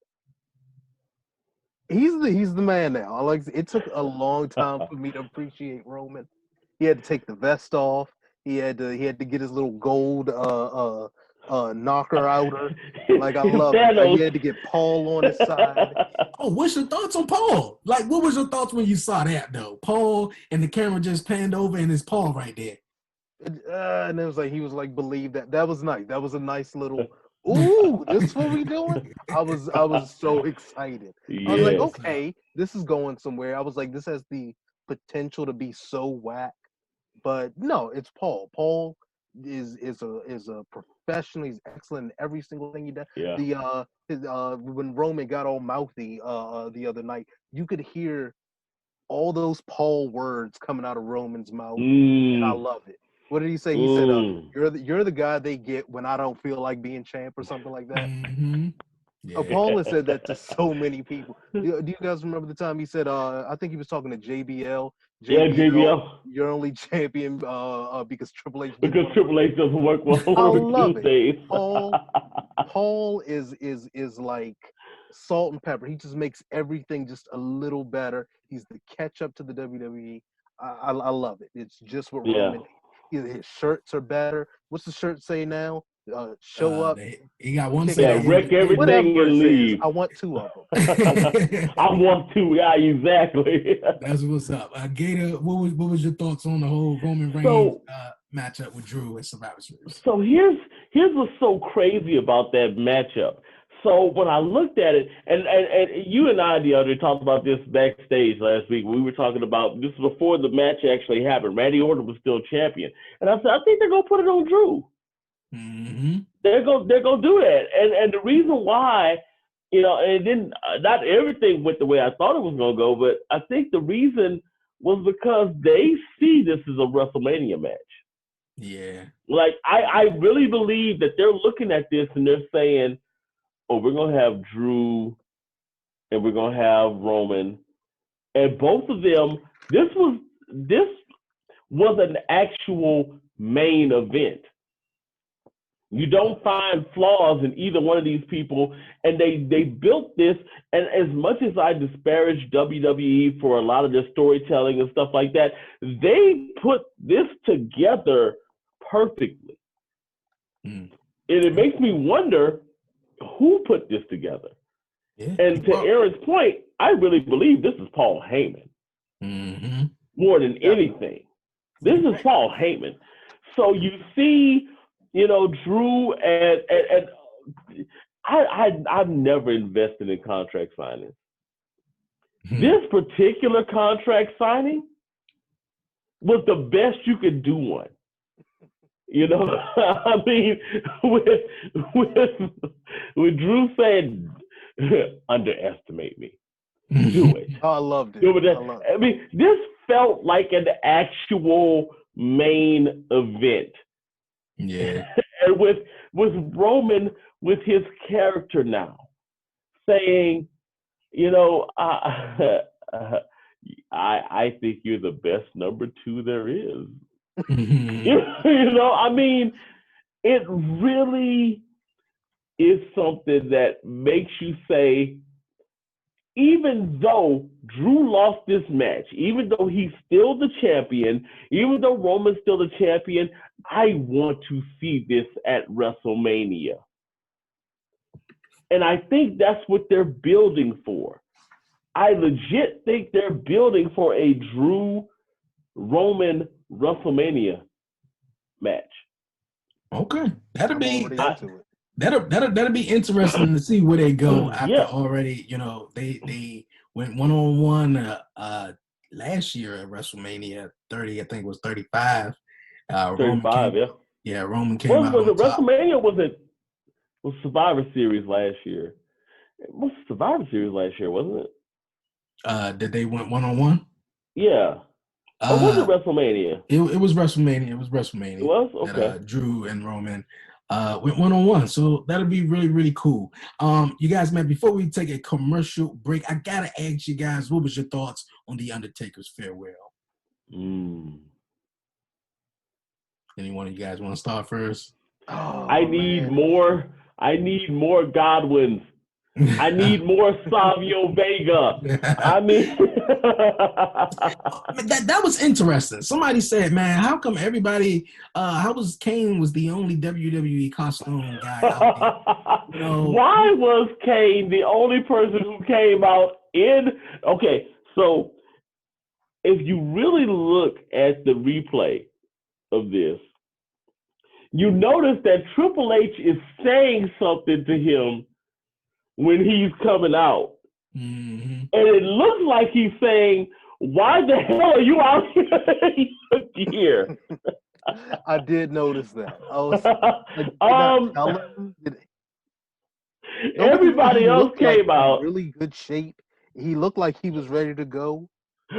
he's the man now. It took a long time for me to appreciate Roman. He had to take the vest off. He had to get his little gold knocker outer. Like, I love it. He had to get Paul on his side. Oh, what's your thoughts on Paul? Like, what was your thoughts when you saw that though? Paul and the camera just panned over and his Paul right there. And it was like he was like, believe that. That was nice. That was a nice little. Ooh, this is what we doing? I was so excited. Yes. I was like, okay, this is going somewhere. I was like, this has the potential to be so whack. But no, it's Paul. Paul is a professional. He's excellent in every single thing he does. Yeah. When Roman got all mouthy the other night, you could hear all those Paul words coming out of Roman's mouth, and I love it. What did he say? He said, "You're the guy they get when I don't feel like being champ," or something like that. Mm-hmm. Yeah. Paul has said that to so many people. Do you guys remember the time he said? I think he was talking to JBL. JBL. You're only champion because Triple H. Because Triple H doesn't work well on Tuesdays. Paul is like salt and pepper. He just makes everything just a little better. He's the catch up to the WWE. I love it. It's just what Roman. His shirts are better. What's the shirt say now? Show up. He got one saying. Wreck everything and leave. I want two of them. I want two. Yeah, exactly. That's what's up. Gator, what was your thoughts on the whole Roman Reigns matchup with Drew at Survivor Series? So here's what's so crazy about that matchup. So when I looked at it, and you and I, DeAndre, talked about this backstage last week. We were talking about this before the match actually happened. Randy Orton was still champion, and I said, I think they're gonna put it on Drew. Mm-hmm. They're gonna do that, and the reason why, and then not everything went the way I thought it was gonna go, but I think the reason was because they see this as a WrestleMania match. Yeah. Like I really believe that they're looking at this and they're saying, oh, we're going to have Drew and we're going to have Roman. And both of them, this was an actual main event. You don't find flaws in either one of these people. And they built this. And as much as I disparage WWE for a lot of their storytelling and stuff like that, they put this together perfectly. And it makes me wonder who put this together. Yeah. And to Aaron's point, I really believe this is Paul Heyman more than anything. This is Paul Heyman. So you see, Drew and I've never invested in contract signings. This particular contract signing was the best you could do one. I mean, with Drew saying, underestimate me. Do it. Oh, I loved it. I mean, this felt like an actual main event. Yeah. And with Roman, with his character now, saying, I think you're the best number 2 there is. I mean, it really is something that makes you say, even though Drew lost this match, even though he's still the champion, even though Roman's still the champion, I want to see this at WrestleMania. And I think that's what they're building for. I legit think they're building for a Drew Roman WrestleMania match. Okay, that'll be interesting to see where they go after already. They went 1-on-1 last year at WrestleMania 30. I think it was 35. 35, yeah. Roman came out. Was it WrestleMania? Was Survivor Series last year? It was Survivor Series last year, wasn't it? Did they went 1-on-1? Yeah. Or was it WrestleMania? It was WrestleMania. It was WrestleMania. It was? Okay. That, Drew and Roman went 1-on-1. So that'll be really, really cool. You guys, man, before we take a commercial break, I got to ask you guys, what was your thoughts on The Undertaker's farewell? Any one of you guys want to start first? I need more Godwins. I need more Savio Vega. I mean, that was interesting. Somebody said, "Man, how come everybody? Kane was the only WWE costume guy out there? Why was Kane the only person who came out in?" Okay, so if you really look at the replay of this, you notice that Triple H is saying something to him when he's coming out. And it looks like he's saying, why the hell are you out here? I did notice that. I was everybody else came out. In really good shape. He looked like he was ready to go.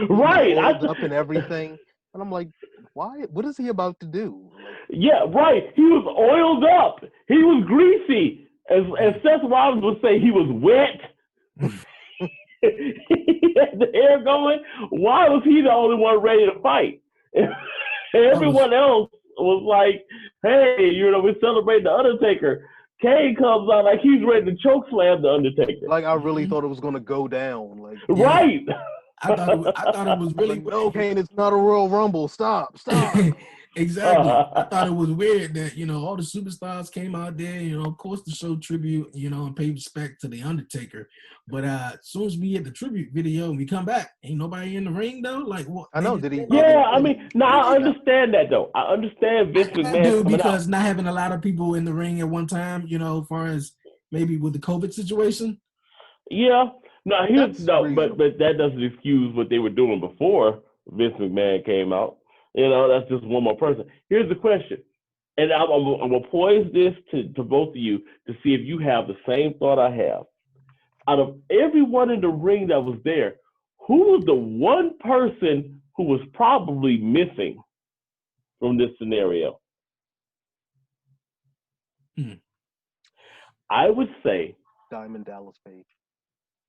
Right. Up and everything. And I'm like, why? What is he about to do? Yeah, right. He was oiled up. He was greasy. As Seth Rollins would say, he was wet. He had the hair going. Why was he the only one ready to fight? Everyone else was like, hey, we're celebrating the Undertaker. Kane comes out like he's ready to choke slam the Undertaker. Like, I really thought it was going to go down. Like, right. I thought it was really no, Kane, it's not a Royal Rumble. Stop. Exactly. I thought it was weird that, all the superstars came out there, of course, to show tribute, and pay respect to The Undertaker. But as soon as we get the tribute video and we come back, ain't nobody in the ring, though? Like, what? I know. Did he? Yeah, I mean, I understand that, though. I understand Vince McMahon because not having a lot of people in the ring at one time, as far as maybe with the COVID situation. Yeah. No, but that doesn't excuse what they were doing before Vince McMahon came out. That's just one more person. Here's the question, and I'm going to pose this to both of you to see if you have the same thought I have. Out of everyone in the ring that was there, who was the one person who was probably missing from this scenario? I would say Diamond Dallas Page.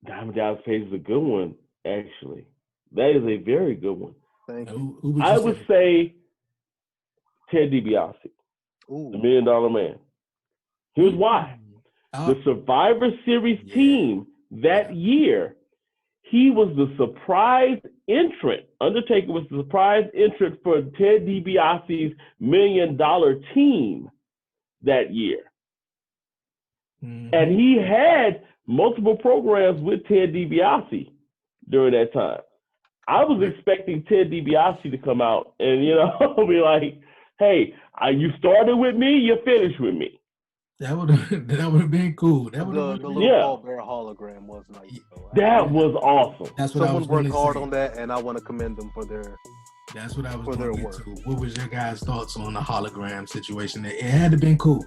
Diamond Dallas Page is a good one, actually. That is a very good one. Thank you. I would say Ted DiBiase, the $1 Million Man. Here's why. The Survivor Series team that year, he was the surprise entrant. Undertaker was the surprise entrant for Ted DiBiase's $1 million team that year. Mm-hmm. And he had multiple programs with Ted DiBiase during that time. I was expecting Ted DiBiase to come out and, be like, hey, you started with me, you finished with me. That would have been cool. That would have the little Paul Bear hologram was nice. That was awesome. That's what someone worked hard on that, and I want to commend them for their. That's what I was going to get to. What was your guys' thoughts on the hologram situation? It had to been cool.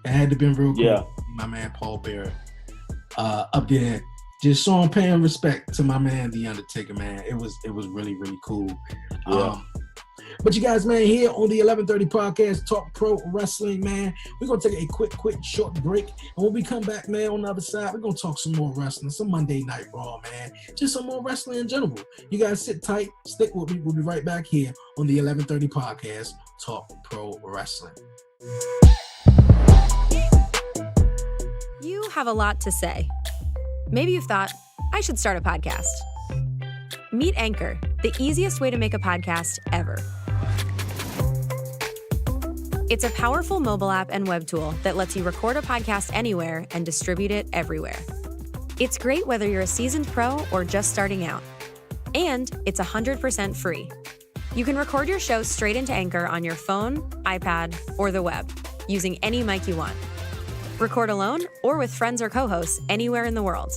It had to been real cool. Yeah. My man Paul Bear up there, just showing paying respect to my man The Undertaker. Man, it was really really cool. Yeah. But you guys, man, here on the 1130 podcast, Talk Pro Wrestling, man, we're going to take a quick, short break. And when we come back, man, on the other side, we're going to talk some more wrestling, some Monday Night Raw, man. Just some more wrestling in general. You guys sit tight, stick with me. We'll be right back here on the 1130 podcast, Talk Pro Wrestling. You have a lot to say. Maybe you've thought, I should start a podcast. Meet Anchor, the easiest way to make a podcast ever. It's a powerful mobile app and web tool that lets you record a podcast anywhere and distribute it everywhere. It's great whether you're a seasoned pro or just starting out. And it's 100% free. You can record your show straight into Anchor on your phone, iPad, or the web, using any mic you want. Record alone or with friends or co-hosts anywhere in the world.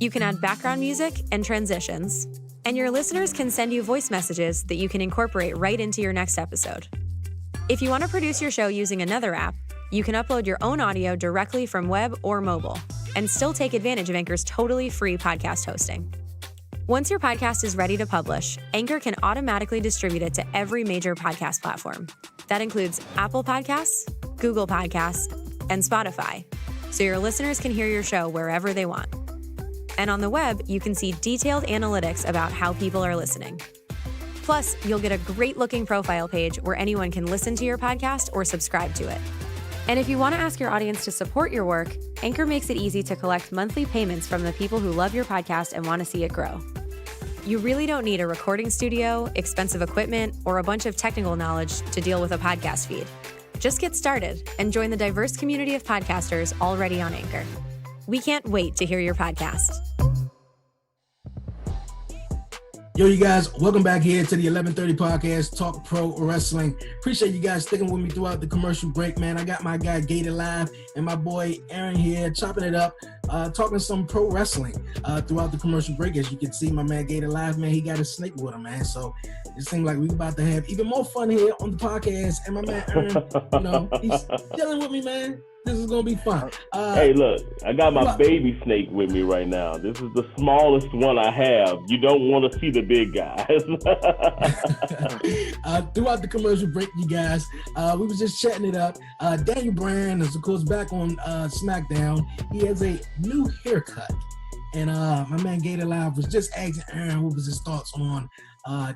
You can add background music and transitions, and your listeners can send you voice messages that you can incorporate right into your next episode. If you want to produce your show using another app, you can upload your own audio directly from web or mobile and still take advantage of Anchor's totally free podcast hosting. Once your podcast is ready to publish, Anchor can automatically distribute it to every major podcast platform. That includes Apple Podcasts, Google Podcasts, and Spotify, so your listeners can hear your show wherever they want. And on the web, you can see detailed analytics about how people are listening. Plus, you'll get a great-looking profile page where anyone can listen to your podcast or subscribe to it. And if you want to ask your audience to support your work, Anchor makes it easy to collect monthly payments from the people who love your podcast and want to see it grow. You really don't need a recording studio, expensive equipment, or a bunch of technical knowledge to deal with a podcast feed. Just get started and join the diverse community of podcasters already on Anchor. We can't wait to hear your podcast. Yo, you guys, welcome back here to the 1130 podcast, Talk Pro Wrestling. Appreciate you guys sticking with me throughout the commercial break, man. I got my guy Gatorlive and my boy Aaron here chopping it up, talking some pro wrestling throughout the commercial break. As you can see, my man Gatorlive, man, he got his snake with him, man. So it seems like we're about to have even more fun here on the podcast. And my man Aaron, he's chilling with me, man. This is going to be fun. Hey, look, I got my baby snake with me right now. This is the smallest one I have. You don't want to see the big guys. Throughout the commercial break, you guys, we was just chatting it up. Daniel Bryan is, of course, back on SmackDown. He has a new haircut. And my man Gatorlive was just asking Aaron what was his thoughts on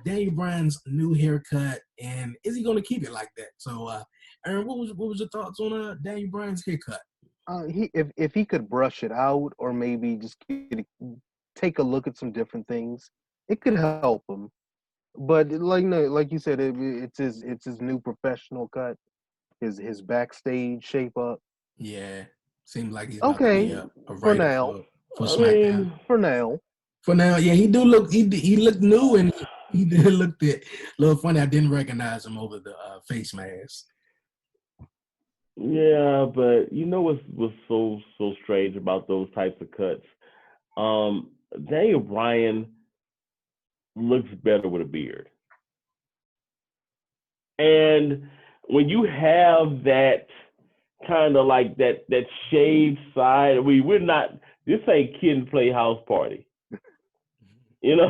Daniel Bryan's new haircut, and is he going to keep it like that? So, Aaron, what was your thoughts on Daniel Bryan's haircut? If he could brush it out, or maybe just take a look at some different things, it could help him. But like you said, it's his new professional cut, his backstage shape up. Yeah, seems like he's okay a for now. For SmackDown. For now, yeah, he looked new, and he did look a little funny. I didn't recognize him over the face mask. Yeah, but you know what's so strange about those types of cuts? Daniel Bryan looks better with a beard. And when you have that kind of like that shaved side, this ain't kid and play house party. And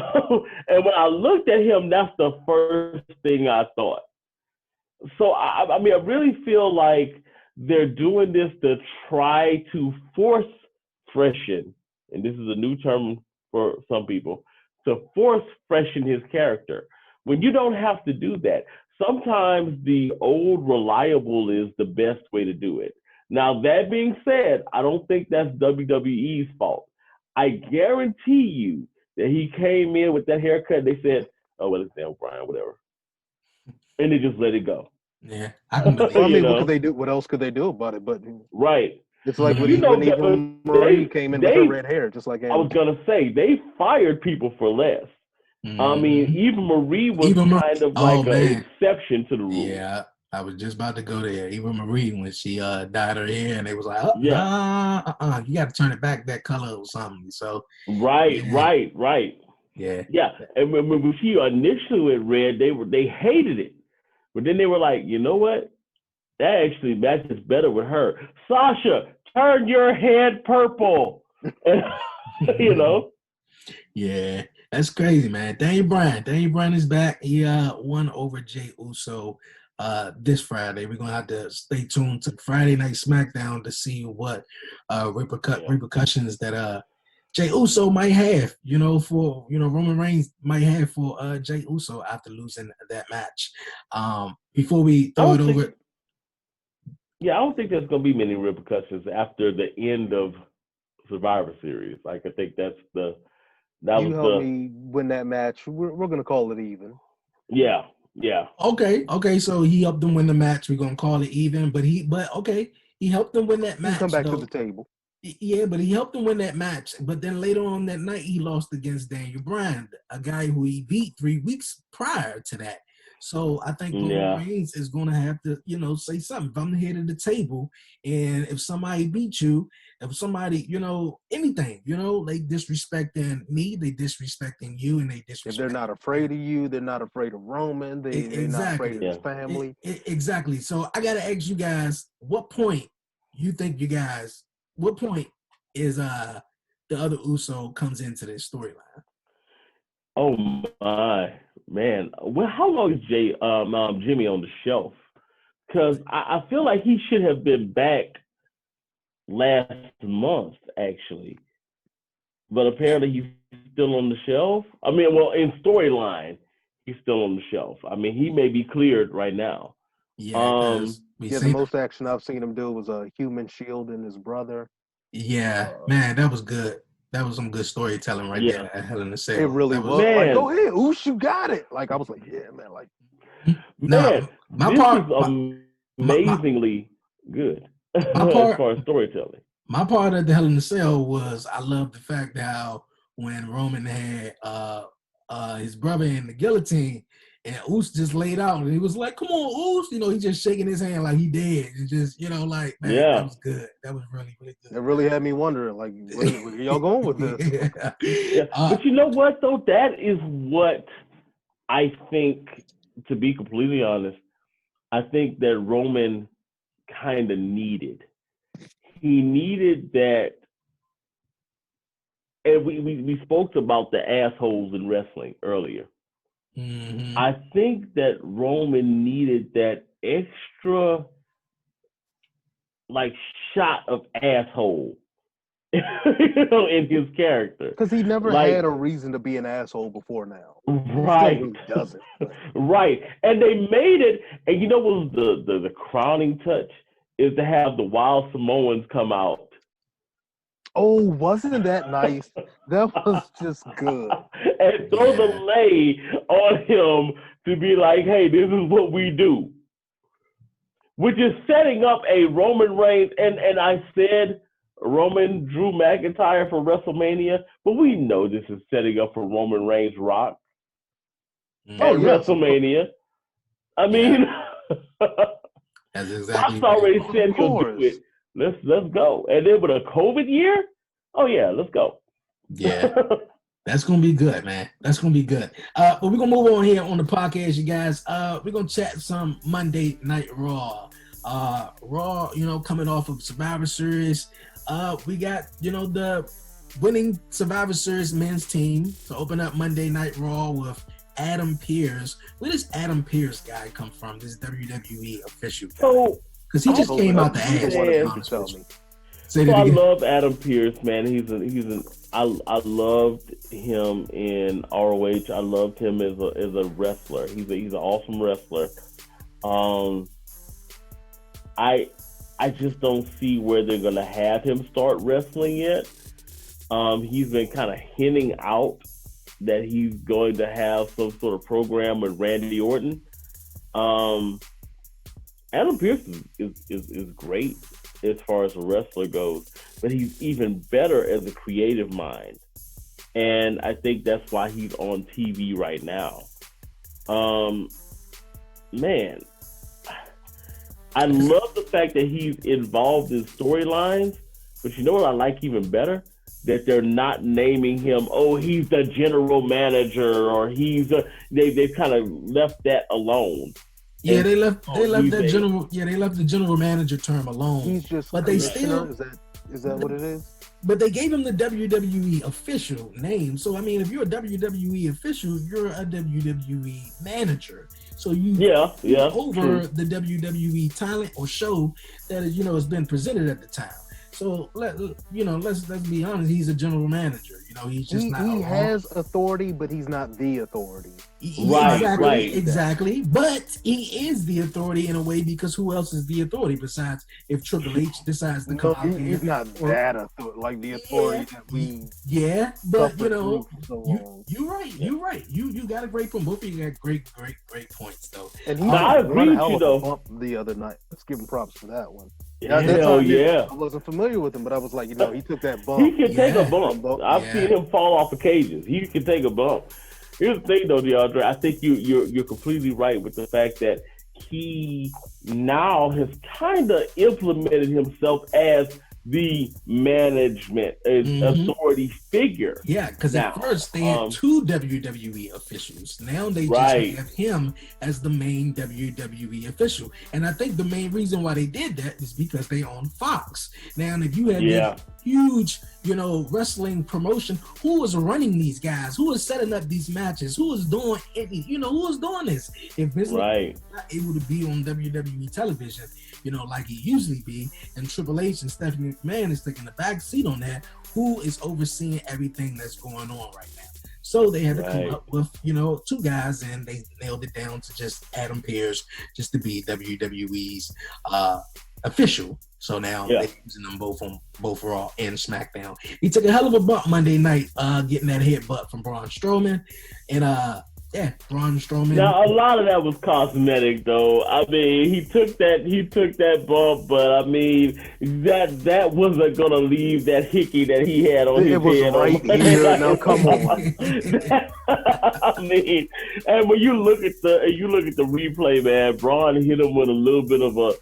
when I looked at him, that's the first thing I thought. So, I really feel like they're doing this to try to force freshen, and this is a new term for some people, to force freshen his character. When you don't have to do that, sometimes the old reliable is the best way to do it. Now, that being said, I don't think that's WWE's fault. I guarantee you that he came in with that haircut. They said, "Oh, well, it's Dan Bryan, whatever," and they just let it go. Yeah, I can believe. Well, I You mean, what know? could they do? What else could they do about it? But Right. it's like Mhm. You know, when Eva Marie came in with her red hair, just like I was gonna say they fired people for less. I mean, Mhm. Eva Marie was Eva Marie. kind of Oh like an man, exception to the rule. yeah. I was just about to go there. Eva Marie when she dyed her hair, and they was like, "Oh, Yeah. nah, you got to turn it back that color or something." So Right. yeah. Yeah. And when she initially went red, they hated it, but then they were like, you know what? That actually matches better with her. Sasha, turn your head purple. You know? Yeah, that's crazy, man. Daniel Bryan is back. He won over Jey Uso this Friday. We're gonna have to stay tuned to Friday Night SmackDown to see what repercussions that Jey Uso might have, for Roman Reigns might have for Jey Uso after losing that match. Before we throw it over. Yeah, I don't think there's gonna be many repercussions after the end of Survivor Series. Like I think that you was helped me win that match. We're gonna call it even. Yeah. Okay. So he helped them win the match. We're gonna call it even, but he helped them win that match. Come back to the table. Yeah, but he helped them win that match. But then later on that night, he lost against Daniel Bryan, a guy who he beat 3 weeks prior to that. So I think Roman Reigns is going to have to, say something. If I'm the head of the table, and if somebody beat you, if somebody, anything, they disrespecting me, they disrespecting you, and they disrespecting. If they're not afraid of you, they're not afraid of Roman. They're not afraid of his family. Exactly. So I got to ask you guys, what point is the other Uso comes into this storyline? Oh my man! Well, how long is Jimmy on the shelf? Because I feel like he should have been back last month, actually, but apparently he's still on the shelf. I mean, well, in storyline, he's still on the shelf. I mean, he may be cleared right now. Yeah, the most action I've seen him do was a human shield and his brother. Yeah, man, that was good. That was some good storytelling right there at Hell in a Cell. It really was. Man. Like, go ahead, Oosh, you got it. Like, I was like, yeah, man. Like, man, this is amazingly good as far as storytelling. My part of the Hell in a Cell was I love the fact how when Roman had his brother in the guillotine and Oos just laid out and he was like, "Come on, Oos!" He just shaking his hand like he dead. It's just, like, man, that was good. That was really, really good. It really had me wondering, like, where y'all going with this? But you know what though? That is what I think. To be completely honest, I think that Roman kind of needed. He needed that. And we spoke about the assholes in wrestling earlier. Mm-hmm. I think that Roman needed that extra, like, shot of asshole, in his character. Because he never had a reason to be an asshole before now. Right. He doesn't. Right. And they made it. And you know what was the crowning touch is to have the Wild Samoans come out. Oh, wasn't that nice? That was just good. And throw the lay on him to be like, hey, this is what we do. Which is setting up a Roman Reigns. And I said Roman Drew McIntyre for WrestleMania, but we know this is setting up for Roman Reigns Rock at WrestleMania. I mean, that's exactly. Fox already said he'll do it. Let's go. And then with a COVID year, oh yeah, let's go. Yeah, that's gonna be good, man. That's gonna be good. But we're gonna move on here on the podcast, you guys. We're gonna chat some Monday Night Raw. Raw, coming off of Survivor Series. We got, the winning Survivor Series men's team to open up Monday Night Raw with Adam Pearce. Where does Adam Pearce guy come from? This WWE official guy. Because he just came out the ass. I love Adam Pearce, man. I loved him in ROH. I loved him as a wrestler. He's an awesome wrestler. I just don't see where they're gonna have him start wrestling yet. He's been kind of hinting out that he's going to have some sort of program with Randy Orton. Adam Pearce is great as far as a wrestler goes, but he's even better as a creative mind. And I think that's why he's on TV right now. Man, I love the fact that he's involved in storylines, but you know what I like even better? That they're not naming him, oh, he's the general manager, or they've kind of left that alone. Yeah, they left the general manager term alone. He's just but they still is that what it is? But they gave him the WWE official name. So I mean, if you're a WWE official, you're a WWE manager. So you over true. the WWE talent or show that has been presented at the time. So let's be honest. He's a general manager. He's just not. He has authority, but he's not the authority. Exactly. But he is the authority in a way, because who else is the authority besides if Triple H decides to come out? He's not that authority, like the authority that we. Yeah, but you're right. You got a great point. Both of you got great points though. And he I agree with you though. Bump the other night. Let's give him props for that one. Hell yeah! I wasn't familiar with him, but I was like, he took that bump. He can take a bump. I've seen him fall off occasions. He can take a bump. Here's the thing, though, DeAndre. I think you're completely right with the fact that he now has kind of implemented himself as the management authority figure. Yeah, because at first they had two WWE officials. Now they just have him as the main WWE official. And I think the main reason why they did that is because they own Fox. Now, if you had this huge, wrestling promotion, who was running these guys? Who was setting up these matches? Who was doing who was doing this? If Vince was not able to be on WWE television, like he usually be, and Triple H and Stephanie McMahon is taking the back seat on that, who is overseeing everything that's going on right now? So they had to come up with, two guys, and they nailed it down to just Adam Pearce, just to be WWE's official. So now they're using them both on both Raw and SmackDown. He took a hell of a bump Monday night, getting that headbutt from Braun Strowman, and Braun Strowman. Now a lot of that was cosmetic, though. I mean, he took that bump, but I mean that wasn't gonna leave that hickey that he had on his head. It was right here. Now come on. I mean, and when you look at the replay, man, Braun hit him with a little bit of a.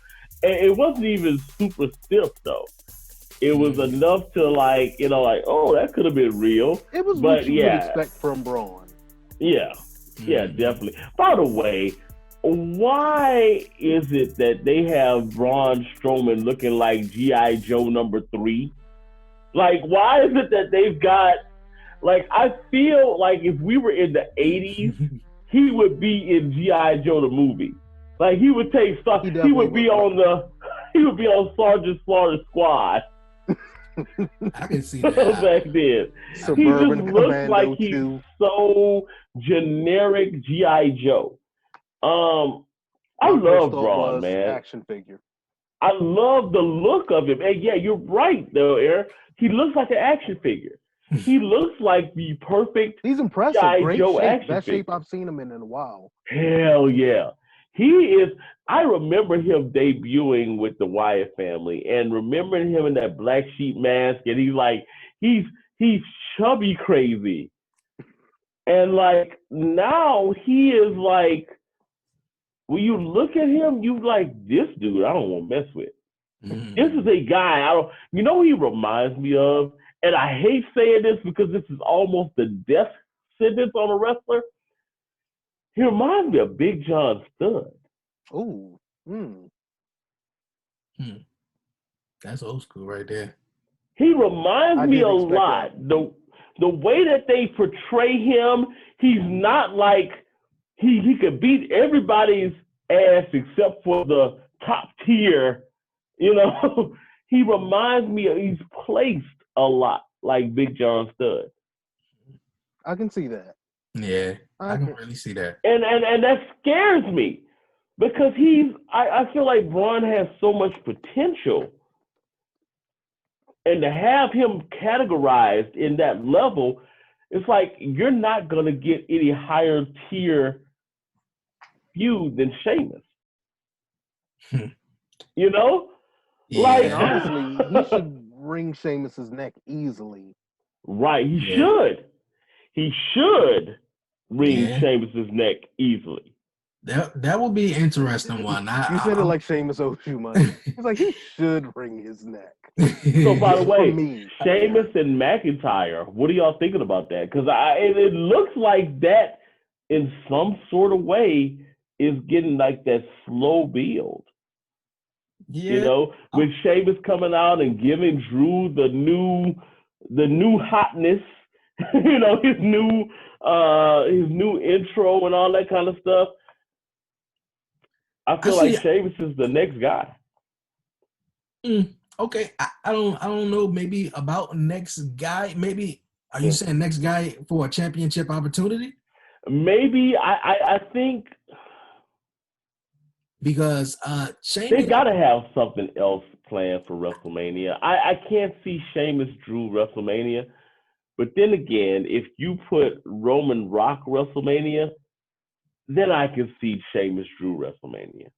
It wasn't even super stiff though. It was enough to oh, that could have been real. It was what you would expect from Braun. Yeah. Yeah, definitely. By the way, why is it that they have Braun Strowman looking like G.I. Joe #3? Like, why is it that they've got, I feel like if we were in the 80s, he would be in G.I. Joe the movie. Like, he would take stuff. He would be on Sergeant Slaughter's squad. I can see that. Back then. Suburban he just looks like he's so generic G.I. Joe. I love Braun, man. Action figure. I love the look of him. And yeah, you're right, though, Eric. He looks like an action figure. He looks like the perfect He's impressive. G.I. Great Joe shape. action Best figure. shape I've seen him in a while. Hell yeah. He is. I remember him debuting with the Wyatt family, and remembering him in that black sheep mask, and he's chubby crazy, and now he is when you look at him, you this dude I don't want to mess with. Mm-hmm. This is a guy who he reminds me of, and I hate saying this because this is almost the death sentence on a wrestler. He reminds me of Big John Studd. Oh, That's old school right there. He reminds me a lot. The way that they portray him, he's not like he could beat everybody's ass except for the top tier. He reminds me of, he's placed a lot like Big John Studd. I can see that. Yeah, I can really see that. And that scares me Because I feel like Braun has so much potential. And to have him categorized in that level, it's like you're not going to get any higher tier feud than Sheamus. You know? Yeah. Like, And honestly, he should wring Sheamus's neck easily. right, he Yeah. should. He should wring Yeah. Sheamus's neck easily. That would be an interesting one. You said it like Sheamus owes you money. He's like, he should wring his neck. So, by the For way, me. Sheamus and McIntyre, what are y'all thinking about that? Because it looks like that in some sort of way is getting like that slow build. yeah. You know, with Sheamus coming out and giving Drew the new hotness, you know, his new intro and all that kind of stuff. I feel like Sheamus is the next guy. Okay, I don't know. Maybe about next guy. Maybe are you saying next guy for a championship opportunity? Maybe I think because Sheamus, they got to have something else planned for WrestleMania. I can't see Sheamus Drew WrestleMania, but then again, if you put Roman Rock WrestleMania, then I can see Sheamus Drew WrestleMania.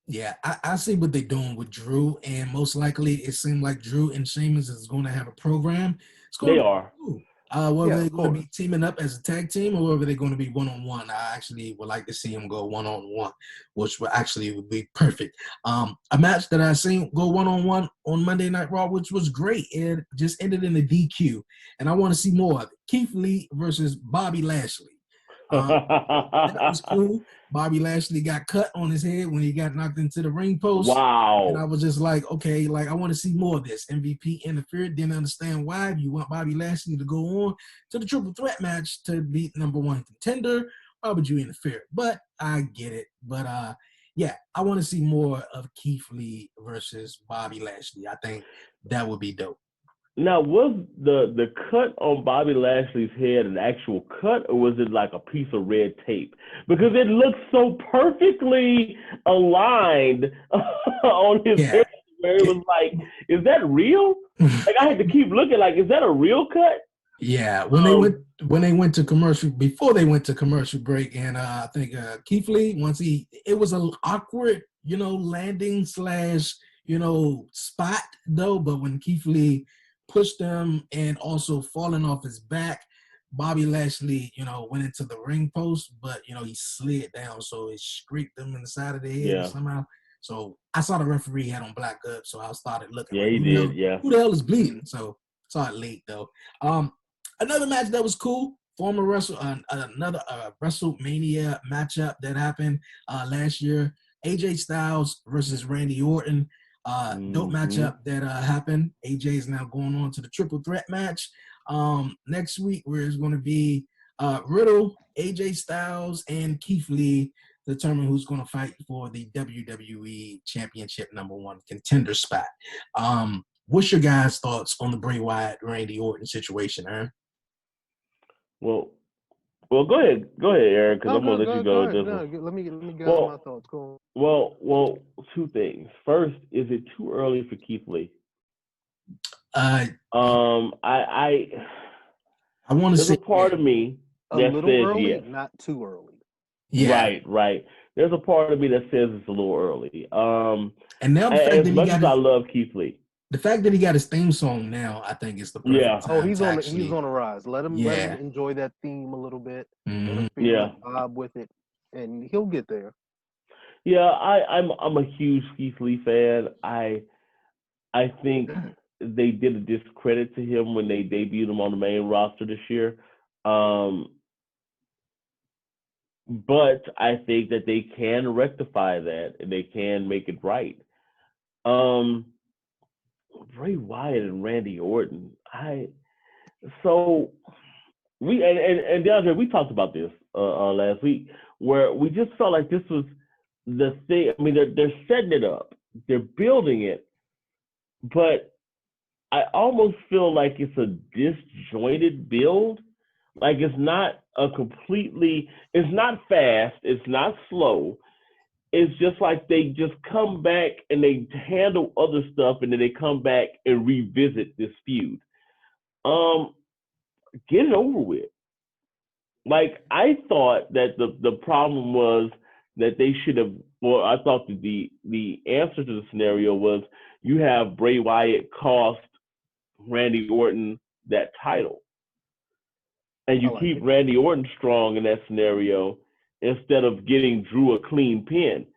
Yeah, I see what they're doing with Drew, and most likely it seems like Drew and Sheamus is going to have a program. They are. Whether they're going to be teaming up as a tag team or whether they're going to be one-on-one. I actually would like to see them go one-on-one, which would be perfect. A match that I seen go one-on-one on Monday Night Raw, which was great. It just ended in a DQ, and I want to see more of it. Keith Lee versus Bobby Lashley. That was cool. Bobby Lashley got cut on his head when he got knocked into the ring post. Wow. And I was just like, okay, like I want to see more of this. MVP interfered. Didn't understand why. You want Bobby Lashley to go on to the triple threat match to beat number one contender. Why would you interfere? But I get it. But yeah, I want to see more of Keith Lee versus Bobby Lashley. I think that would be dope. Now, was the cut on Bobby Lashley's head an actual cut, or was it like a piece of red tape? Because it looks so perfectly aligned on his head, where it was like, is that real? Like I had to keep looking, like, is that a real cut? Yeah, when they went to commercial, before they went to commercial break, and I think Keith Lee, it was an awkward, landing / spot though. But when Keith Lee pushed him and also falling off his back, Bobby Lashley, went into the ring post, but he slid down, so it scraped him in the side of the head somehow. So I saw the referee had on black gloves, so I started looking. Yeah, he did. Who the hell is bleeding? So saw it late though. Another match that was cool, another WrestleMania matchup that happened last year. AJ Styles versus Randy Orton. Dope matchup that happened. AJ is now going on to the triple threat match next week, where it's going to be Riddle, AJ Styles, and Keith Lee determine who's going to fight for the WWE Championship #1 contender spot. What's your guys' thoughts on the Bray Wyatt Randy Orton situation, Aaron? Well, go ahead, Aaron, because I'm gonna let you go. Let me get my thoughts. Go on. Well, two things. First, is it too early for Keith Lee? I want to say a part of me that a little says early, yes. Not too early. Yeah. Right. There's a part of me that says it's a little early. And now as much as I love Keith Lee, the fact that he got his theme song now, I think is the perfect time. He's on the rise. Let him enjoy that theme a little bit. Let him feel the vibe with it, and he'll get there. Yeah, I'm a huge Keith Lee fan. I think they did a discredit to him when they debuted him on the main roster this year. But I think that they can rectify that and they can make it right. Bray Wyatt and Randy Orton. DeAndre, we talked about this last week, where we just felt like this was the thing. I mean, they're setting it up, they're building it, but I almost feel like it's a disjointed build. Like it's not it's not fast, it's not slow. it's just like they just come back and they handle other stuff, and then they come back and revisit this feud. Get it over with. Like, I thought that the problem was that they should have. Well, I thought that the answer to the scenario was you have Bray Wyatt cost Randy Orton that title, and you keep Randy Orton strong in that scenario instead of getting Drew a clean pin.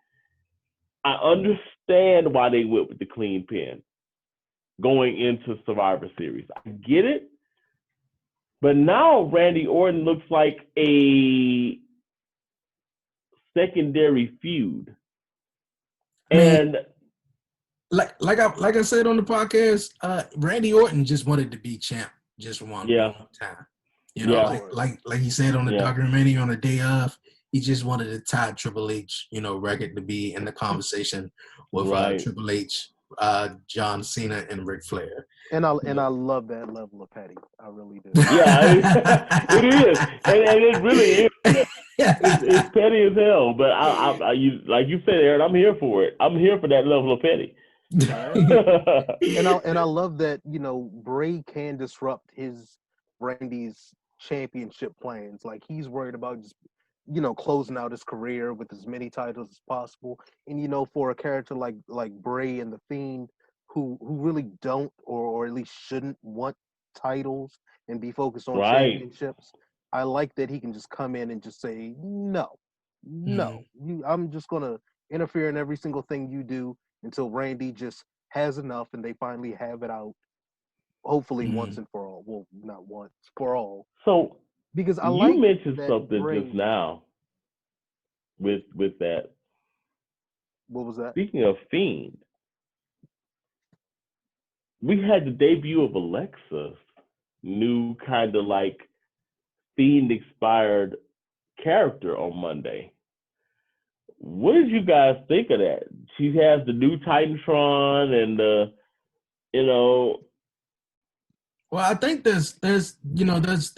I understand why they went with the clean pin going into Survivor Series. I get it. But now Randy Orton looks like a secondary feud. And like I said on the podcast, Randy Orton just wanted to be champ just one time. You know, like he said on the documentary on the day of, he just wanted to tie Triple H, record to be in the conversation with Triple H, John Cena, and Ric Flair. And I love that level of petty. I really do. Yeah, it is, and it really is. It's petty as hell. But I like you said, Aaron, I'm here for it. I'm here for that level of petty. And I love that Bray can disrupt Randy's championship plans. Like, he's worried about just closing out his career with as many titles as possible. And for a character like Bray and the Fiend, who really don't or at least shouldn't want titles and be focused on championships, I like that he can just come in and just say, no, I'm just gonna interfere in every single thing you do until Randy just has enough and they finally have it out, hopefully once and for all. Well, not once, for all. So because you mentioned something just now with that. What was that? Speaking of Fiend, we had the debut of Alexa's new kind of like Fiend-inspired character on Monday. What did you guys think of that? She has the new Titantron and Well, I think there's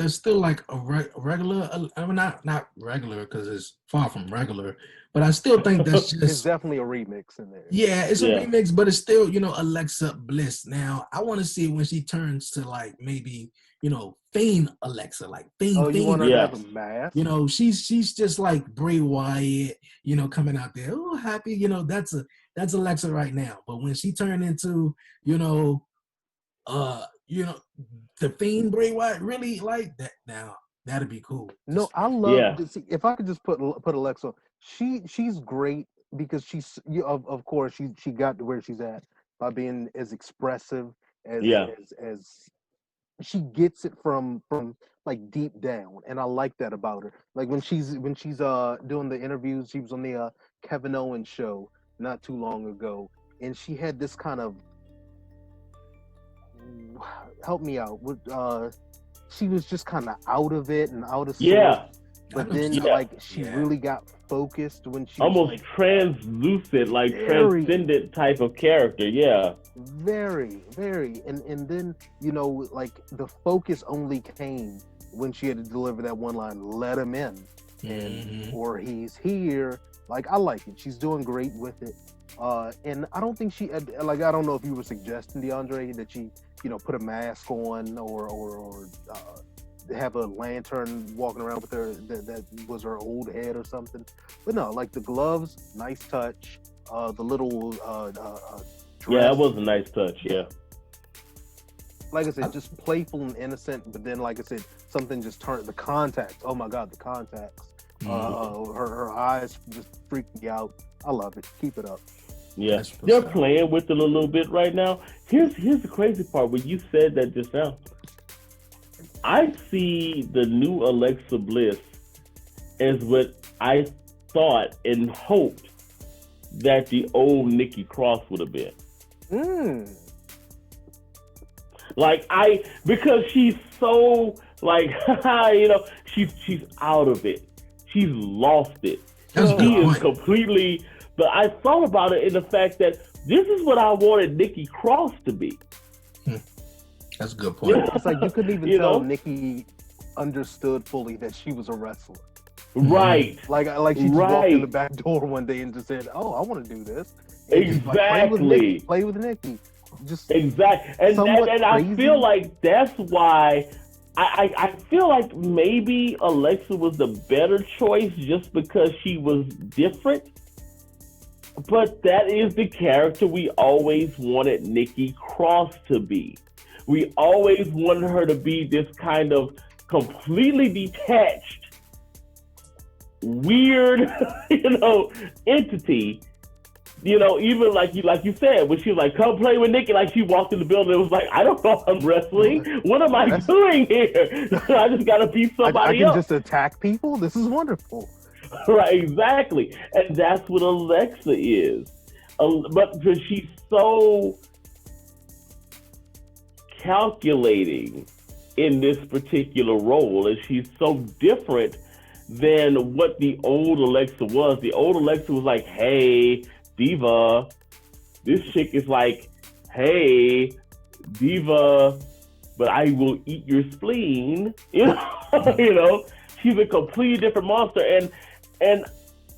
still like a regular. I mean, not regular because it's far from regular, but I still think that's just it's definitely a remix in there. Yeah, it's a remix, but it's still Alexa Bliss. Now I want to see when she turns to like maybe Fiend Alexa, like Fiend. Oh, you want her to have a mask? She's just like Bray Wyatt, coming out there, oh happy, that's Alexa right now. But when she turned into the Fiend Bray Wyatt, really like that. Now that'd be cool. No, I love to see if I could just put Alexa. She's great because she's of course she got to where she's at by being as expressive as she gets it from like deep down, and I like that about her. Like when she's doing the interviews, she was on the Kevin Owens show not too long ago, and she had this kind of help me out with she was just kind of out of it and out of sorts. But then she really got focused when she almost was, translucent, like transcendent type of character. Very, very. And then like the focus only came when she had to deliver that one line, let him in, and or he's here. Like, I like it. She's doing great with it. And I don't think she I don't know if you were suggesting, DeAndre, that she put a mask on or have a lantern walking around with her that was her old head or something. But no, like the gloves, nice touch. The little dress, that was a nice touch. Like I said, just playful and innocent. But then, like I said, something just turned. The contacts. Oh my God, the contacts. Her eyes just freaked me out. I love it. Keep it up. Yeah, they're playing with it a little bit right now. Here's the crazy part. When you said that just now, I see the new Alexa Bliss as what I thought and hoped that the old Nikki Cross would have been. Like, because she's so like, she's out of it. She's lost it. She is completely. But I thought about it in the fact that this is what I wanted Nikki Cross to be. That's a good point. It's like you couldn't even tell Nikki understood fully that she was a wrestler. Right. Like she just walked in the back door one day and just said, "Oh, I want to do this." And Exactly. play with Nikki. Just exactly. And I feel like that's why I feel like maybe Alexa was the better choice just because she was different. But that is the character we always wanted Nikki Cross to be. We always wanted her to be this kind of completely detached, weird, entity. Even like you said, when she was like, "Come play with Nikki," like she walked in the building, it was like, "I don't know I'm wrestling. What am I doing here? I just gotta be somebody else. I can just attack people. This is wonderful." Right, exactly, and that's what Alexa is. But because she's so calculating in this particular role, and she's so different than what the old Alexa was. The old Alexa was like, "Hey, diva." This chick is like, "Hey, diva, but I will eat your spleen." She's a completely different monster, and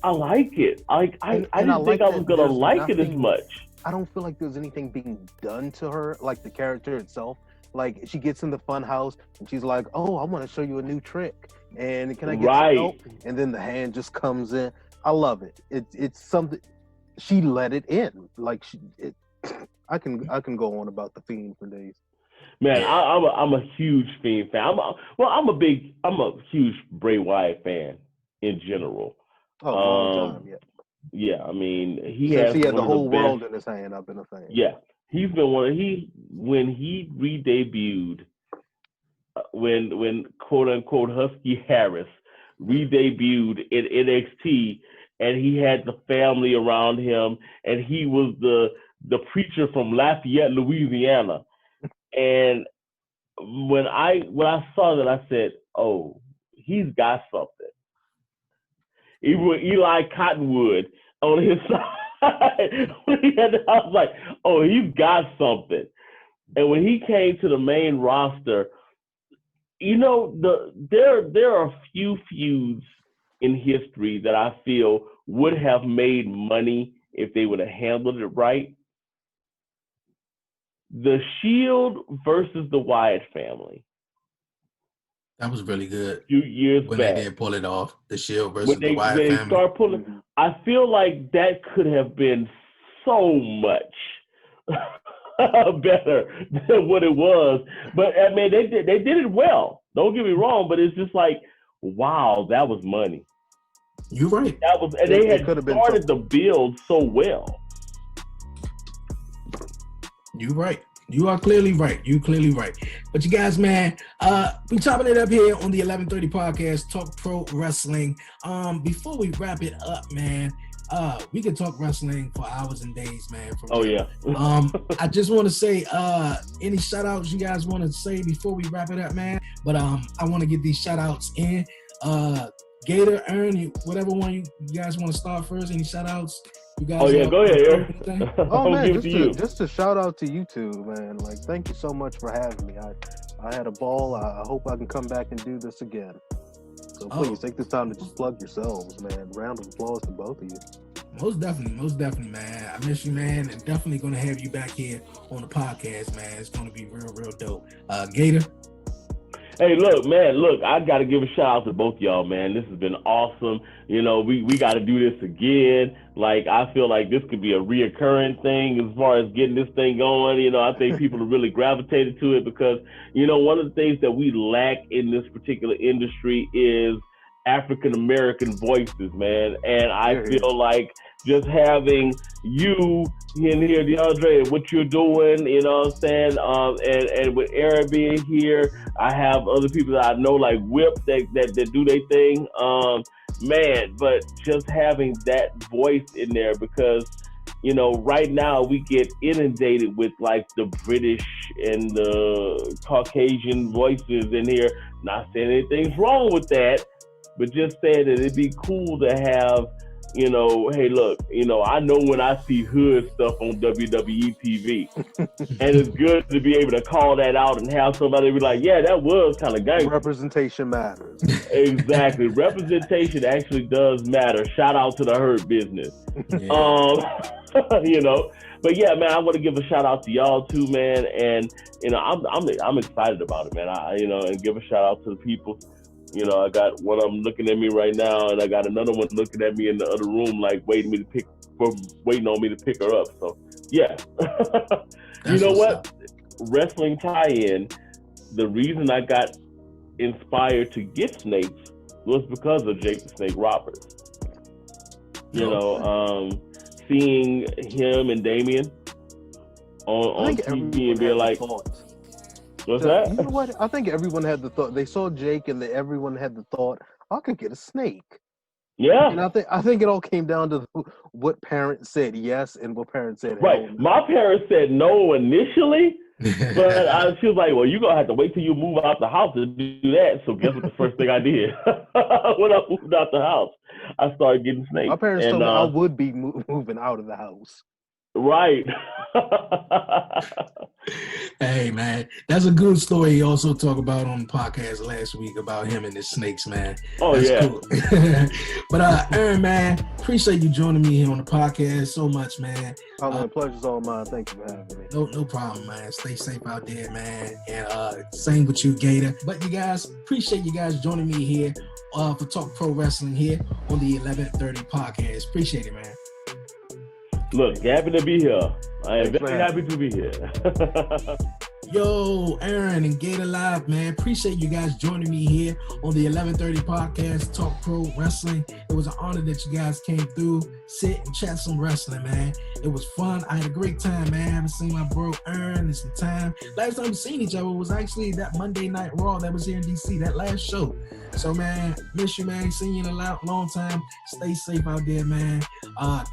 I like it. I didn't think I was gonna like it as much. I don't feel like there's anything being done to her, like the character itself. Like she gets in the fun house and she's like, "Oh, I want to show you a new trick, and can I get some help?" And then the hand just comes in. I love it. It's something. She let it in. Like I can go on about the Fiend for days. Man, I'm a huge Fiend fan. I'm a huge Bray Wyatt fan in general. Oh, long time, yeah. Yeah, I mean, he had the the whole world in his hand. I've been a fan. Yeah, he's been when he re-debuted, when quote unquote Husky Harris re-debuted in NXT, and he had the family around him, and he was the preacher from Lafayette, Louisiana, and when I saw that, I said, "Oh, he's got something." Even with Eli Cottonwood on his side, I was like, "Oh, he's got something." And when he came to the main roster, there are a few feuds in history that I feel would have made money if they would have handled it right. The Shield versus the Wyatt family. That was really good. A few years when back. They did pull it off. The Shield versus the Wyatt family. Start pulling. I feel like that could have been so much better than what it was. But I mean, they did it well. Don't get me wrong, but it's just like, wow, that was money. You're right. That was, and they had started the build so well. You're right. You are clearly right. You're clearly right. But you guys, man, we chopping it up here on the 1130 podcast, Talk Pro Wrestling. Before we wrap it up, man, we could talk wrestling for hours and days, man. Yeah. I just want to say, any shout outs you guys want to say before we wrap it up, man? But I want to get these shout outs in. Gator, Aaron, whatever one you guys want to start first. Any shout outs? You guys go ahead, Aaron. Oh man, just to shout out to you two, man. Like, thank you so much for having me. I had a ball. I hope I can come back and do this again. So please take this time to just plug yourselves, man. Round of applause to both of you. Most definitely, man. I miss you, man, and definitely gonna have you back here on the podcast, man. It's gonna be real dope. Gator. Hey, look, I got to give a shout out to both y'all, man. This has been awesome. We got to do this again. Like, I feel like this could be a reoccurring thing as far as getting this thing going. I think people are really gravitated to it because, one of the things that we lack in this particular industry is African-American voices, man. And I feel like just having you in here, DeAndre, and what you're doing, you know what I'm saying? And with Aaron being here, I have other people that I know, like Whip, that do their thing. Man, but just having that voice in there because, right now we get inundated with like the British and the Caucasian voices in here. Not saying anything's wrong with that, but just saying that it'd be cool to have, hey, look, I know when I see hood stuff on WWE TV, and it's good to be able to call that out and have somebody be like, yeah, that was kind of gangster. Representation matters. Exactly. Representation actually does matter. Shout out to the Hurt Business. Yeah. You know, but yeah, man, I want to give a shout out to y'all too, man. And you know, I'm excited about it, man. And give a shout out to the people. You know, I got one of them looking at me right now, and I got another one looking at me in the other room, like waiting on me to pick her up. So yeah, you know what? Wrestling tie-in. The reason I got inspired to get snakes was because of Jake the Snake Roberts. You know, seeing him and Damien on TV and being like, what's that? You know what? I think everyone had the thought. They saw Jake, and everyone had the thought, I could get a snake. Yeah. And I think it all came down to what parents said yes and what parents said right. no. My parents said no initially, but she was like, well, you're going to have to wait till you move out the house to do that. So guess what the first thing I did? When I moved out the house, I started getting snakes. My parents told me I would be moving out of the house. Right. Hey, man, that's a good story. He also talked about on the podcast last week about him and his snakes, man. Oh, that's yeah. Cool. But Aaron, man, appreciate you joining me here on the podcast so much, man. Oh, man, pleasure's all mine. Thank you for having me. No problem, man. Stay safe out there, man. And same with you, Gator. But you guys, appreciate you guys joining me here for Talk Pro Wrestling here on the 1130 podcast. Appreciate it, man. Look, happy to be here. I am very happy to be here. Yo, Aaron and Gatorlive, man. Appreciate you guys joining me here on the 1130 podcast, Talk Pro Wrestling. It was an honor that you guys came through, sit and chat some wrestling, man. It was fun. I had a great time, man. I haven't seen my bro Aaron in some time. Last time we seen each other was actually that Monday Night Raw that was here in DC, that last show. So, man, miss you, man. Seen you in a long time. Stay safe out there, man.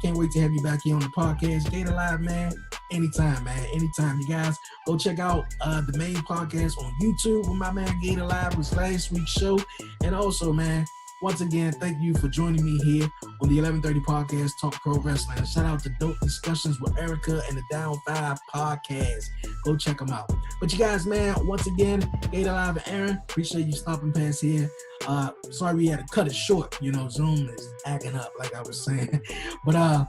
Can't wait to have you back here on the podcast. Gatorlive, man. Anytime, man. Anytime. You guys go check out the main podcast on YouTube with my man Gatorlive. Was last week's show. And also, man, once again, thank you for joining me here on the 1130 podcast, Talk Pro Wrestling. Shout out to Dope Discussions with Erica and the Down 5 podcast. Go check them out. But you guys, man, once again, Gatorlive and Aaron, appreciate you stopping past here. Sorry we had to cut it short. You know, Zoom is acting up, like I was saying. But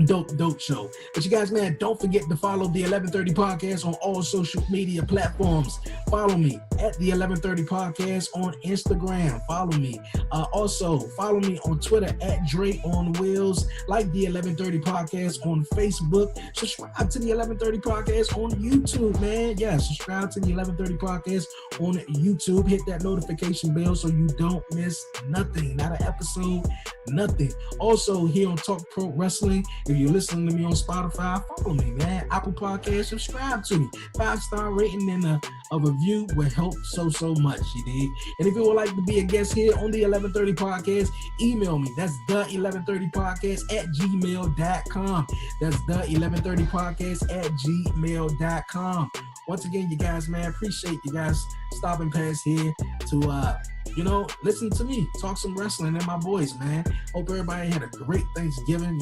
dope show. But you guys, man, don't forget to follow the 1130 podcast on all social media platforms. Follow me at the 1130 podcast on Instagram. Follow me. Also, follow me on Twitter at Dreonwheels. Like the 1130 podcast on Facebook. Subscribe to the 1130 podcast on YouTube, man. Yeah, subscribe to the 1130 podcast on YouTube. Hit that notification bell so you don't miss nothing. Not an episode, nothing. Also, here on Talk Pro Wrestling, if you're listening to me on Spotify, follow me, man. Apple Podcast, subscribe to me. 5-star rating and a review will help so much, you dig? And if you would like to be a guest here on the 1130 podcast, email me. That's the 1130 podcast at gmail.com. That's the 1130 podcast at gmail.com. Once again, you guys, man, appreciate you guys stopping past here to listen to me talk some wrestling and my boys, man. Hope everybody had a great Thanksgiving,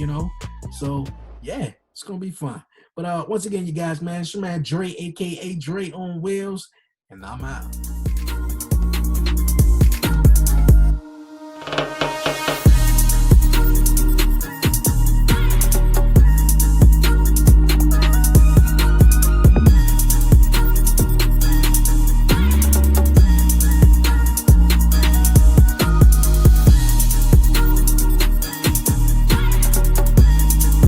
So yeah, it's gonna be fun. But once again, you guys, man, it's your man Dre, aka Dre on Wheels, and I'm out.